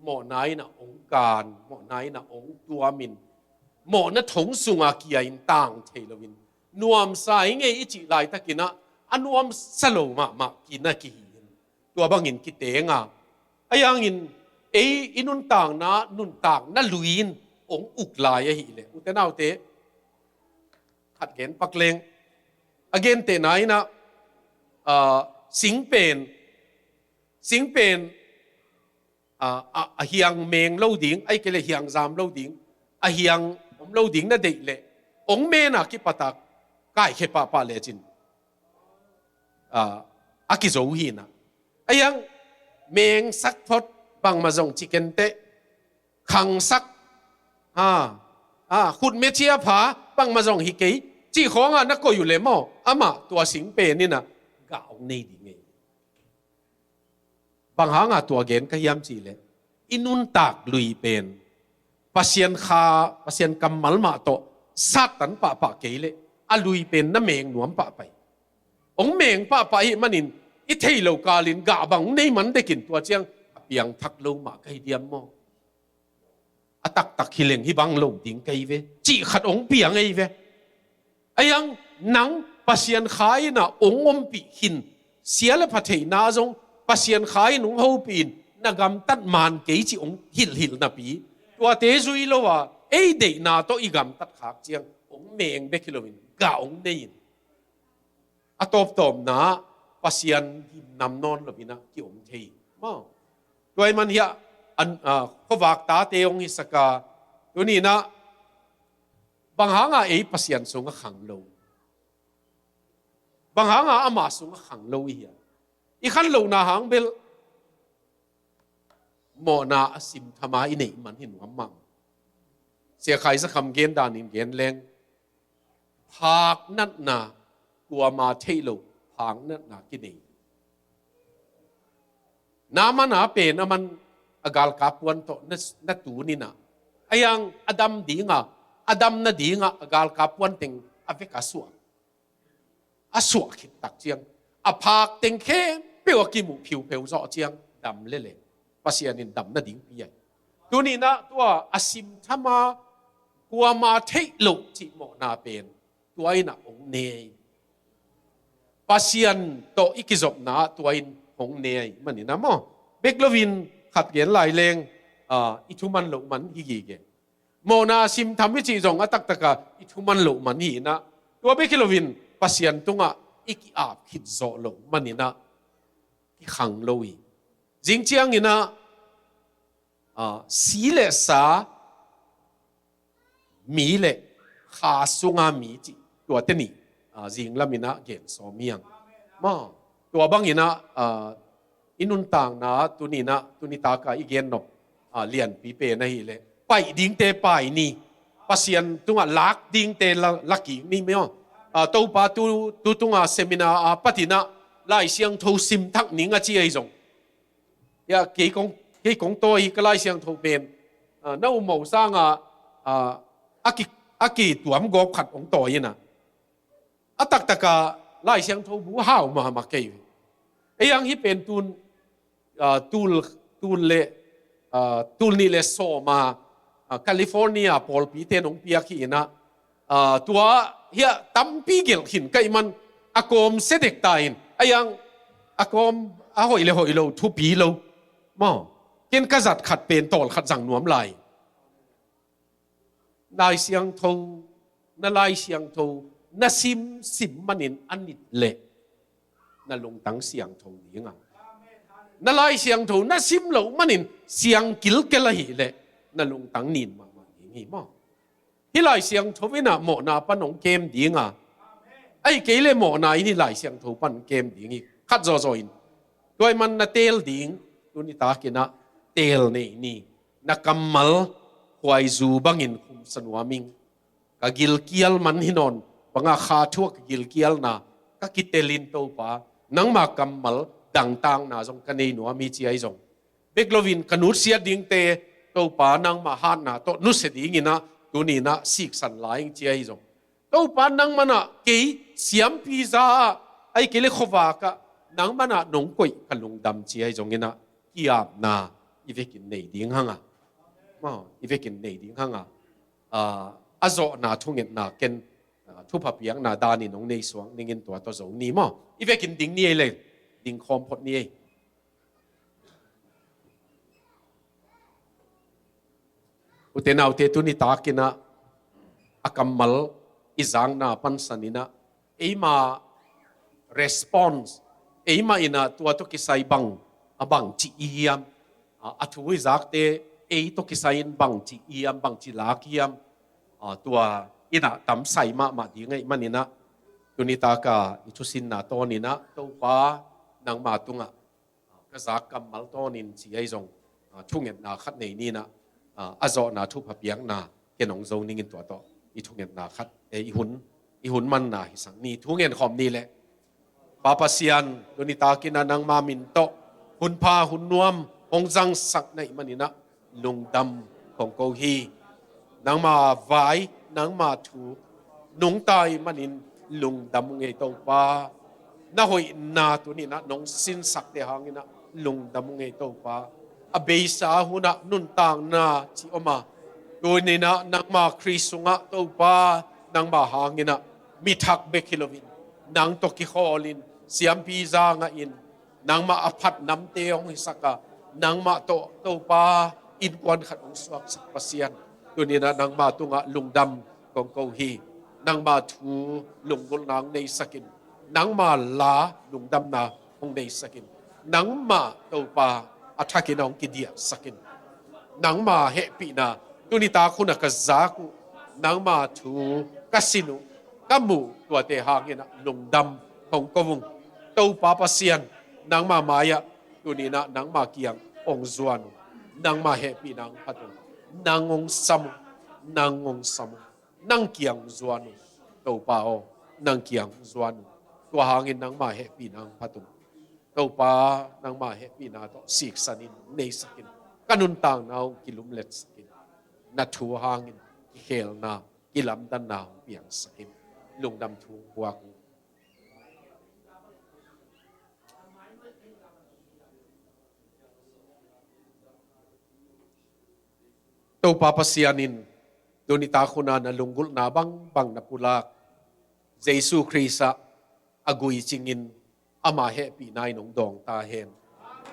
หมอนายนะองค์การหมอนายนะองค์ตัวมินหมอนะถงสุงอาเกียอินต่างเทลวินนวมสายไงอิจิไลตะกินะอันนวมสโลมากินนะกินตัวบางอินกิเตงไอ้ยังอินอินุนต่างนะนุนต่างนะลุยนองค์อุกลายหิเลอุตนาเตขัดเกณฑ์ปักเลงอเกนเตนายนะสิงเป็นเฮียงเมงเล่าดิ่งไอ้เกลเฮียงจามเล่าดิ่งเฮียงเล่าดิ่งนั่นเด็กเลยองเมน่ะกิปตักใกล้เขปะเลจินกิโจหินะไอ้ยังเมงสักพดบังมาจงชิเกนเตขังสักขุดเมเชียผาบังมาจงฮิกกี้จีของนักก็อยู่เลยมั้งมาตัวสิงเป็นนี่นะกะองนี่ดิ่งบางหางตัวเกณฑ์ก็ย้ำจีเลยอินุนตากลุยเป็นปัสยันปัสยันกำมัลมาโตสัตตันปะเกลเลยลุยเป็นน้ำเมงหนวมปะไปองเมงปะไปมันอินอิเทโลกาลินกะบังในมันได้กินตัวเจียงเปียงทักโลมาไกเดียมมั้งตักฮิเลงฮิบังโลดิ่งไกเวจีขัดองเปียงไงเวไอ้ยังนังปัสยันขายน่ะองปีหินเสียละพัทยนาจงปัสยันขายนุ่งหูปีนนักำตัดมันเกจิองหิลนะปีตัวเตจุยโลว่าเอ้เดนาโตอีกำตัดขากเจียงองเมงเบกิโลวินกะองเนยินตบนะปัสยันนำนอนลบินะที่องเทยมั้งตัวมันเฮียขวักตาเตองฮิสกาตัวนี้นะบางหางปัสยันสูงขังโลบางหางอามาสูงขังโลเฮียอีขันโลนาหางเบลหมอนาสิมธรรมาอินเนมันเห็นหัวมังเสียใครสักคำเกณฑ์ดานินเกณฑ์แรง พากนัดนากัวมาเทโลพางนัดนากินีนามันอาเป็นมันอากาลกาปวนโตนัตูนี่นะไอยังอดัมดีงาอดัมนาดีงาอากาลกาปวนติงอเวกัสวอาสวคิดตักเจียงอภาคติงเข้เปียวกิมุผิวเผวจอเจียงดำเล่ๆปัสยานินดำนาดิ้งปีใหญ่ตัวนี้นะตัวอาซิมธรรมากัวมาเทโลจิโมนาเป็นตัวไอ้น่ะองเนยปัสยันโตอิกิจบนาตัวไอ้องเนยมันนี่นะมั้งเบกลวินขัดเกียนหลายเลงอิทุมันโลมันฮิกิเกโมนาซิมทำวิจิจงอัตักตะกะอิทุมันโลมันฮีนะตัวเบกลวินปัสยันตุงะอีกอาบคิดโซโลมันนี่นะที่ขังโลยจริงเจียงนี่นะสีเลสามีเลขาสุงามีจิตัวเตนี่จริงละมินะเกณฑ์สอมียงมาตัวบางนี่นะอินุนต่างนะตัวนี้นะตัวนี้ตากาอีเกณฑ์นบเลียนปีเปนะฮิเลไปดิ้งเตไปนี่ปัสยันตุงะลักดิ้งเตลักกี้นี่ไม่อ๋อตัวปาตัวตุงะเซมินาปฏินะไล่เสียงทูซิมทักนิ่งอ่ะจีไอจงอย่ากี่กงตัวอีกไล่เสียงทูเป็นน้าอุโมสร้างอากีตัวมันก็ขัดองตัวยินะตักตะกาไล่เสียงทูบูฮาวมาเกี่ยวไอ้ยังที่เป็นตูนเล่ตูนนี่เล่โซมาแคลิฟอร์เนียพอลปีเตนองปียกีนะตัวเฮียตั้มปีเกลหินก็มันอากมเสด็จตายไอ้ยังอากมหอยเลทุปีเลมั้งเกินกษัตริย์ขัดเป็นตอลขัดสั่งหนวมไหลลายเสียงทูนั่นลายเสียงทูนั่นซิมมันอินอันนี้เละนั่นลงตั้งเสียงทูดีงานั่นลายเสียงทูนั่นซิมเหลามันอินเสียงกิลเกลหิเละนั่นลงตั้งนินมาอย่างนี้มั้งที่ลายเสียงทูวินะโมนาปนองเกมดีงาไอ้เกลเลโมนาอินี่ลายเสียงทูปันเกมดีงี้ขัดโซอินโดยมันน่ะเตลดิงตัวนี้ตากินะเตลนี่นักกำมัลควายจูบังอินคุมสนวามิงกะกิลเกียลมันหินอนปังอาคาทั่วกกิลเกียลนะกะกิเตลินโตปานังมากำมัลดังตังนะจงกันในหนัวมีจีไอจงเบกโลวินกนุษเสียดิงเตโตปานังมาฮานนะโตนุสเสดิงินะตัวนี้นะสิกสันลายจีไอจงโตปานังมันอะเกยเสียมพิซาไอเกลขวากะนังมันอะนงกุยกันลงดำจีไอจงงินะกิอาบนาอีเวกินในดิ้งหังอ่ะมาอีเวกินในดิ้งหังอ่ะอาโจนาทุ่งเงินนาเกนทุบเปียงนาดานี่น้องในสวงในเงินตัวโจนี่มั้งอีเวกินดิ้งนี่เลยดิ้งคอมพดนี่อุเทนเอาเทตุนิตากินะอากัมมัลอิจังนาปันสันินะเอมา response เอมาอินะตัวตุกิไซบังบังจีเอียมอัฐวิจักเตเอตุกิไซน์บังจีเอียมบังจีลากียมตัวอินะตั้มใส่มาดีไงมันนี่นะตุนิตากาอิทุสินนาโตนี่นะตัวป้านางมาตุงะกษักกัมมัลโตนินจีไอจงทุ่งเงินนาขัดในนี่นะอาโจนาทุบเปียงนาเกนองโจนิงินตัวโตอีทุ่งเงินนาขัดอีหุ่นมันนาหิสังนี่ทุ่งเงินขอมนี่แหละปาปเซียนตุนิตากินนางมามินโตหุ่นพาหุ่นนวมองจังสักในมันนี่นะลุงดำของโกฮีนางมาไว้นางมาถูนุงตายมันนี่ลุงดำไงโตปาน่าหอยนาตัวนี้นะน้องสินสักเดียงนะลุงดำไงโตปาอเบสาหุนะนุนต่างนาจิอมาตัวนี้นะนางมาคริสุงะโตปานางมาหางนะมิทักเบคิโลวินนางตกิโคลินเสียมปีจางอินนางมาอภัดน้ำเตียงหิสักนางมาโตปาอินกวนขัดองสวักสักปัสยันตัวนี้นะนางมาตุงะลุงดำของเกาฮีนางมาทูลุงกุลนางในสกินนางมาลาลุงดำนาของในสกินนางมาโตปาอัฐกินองกิเดียสกินนางมาเฮปีนาตัวนี้ตาคุณกจากุนางมาทูกัสินุกัมูตัวเตหางนะลุงดำของกวงโตปาปัสยันนางมามายะตัวนี้นะนางมาเกียงองจวนนางมาเฮปีนางพัตุนางองสมุนางเกียงจวนโต tàu pao nang kiang zuan tua hangin nang ma happy nang patum tàu pa nang ma happy na to sik sanin nei sakin kanun tang nau kilum let sakin na thu hangin khel na kilam dan na piang sakin lungdam thu huak tàu pa pasianin donita ko na nalunggol na bang na pulak Jesus Christ agui chingin ama happy nai nong dong ta hen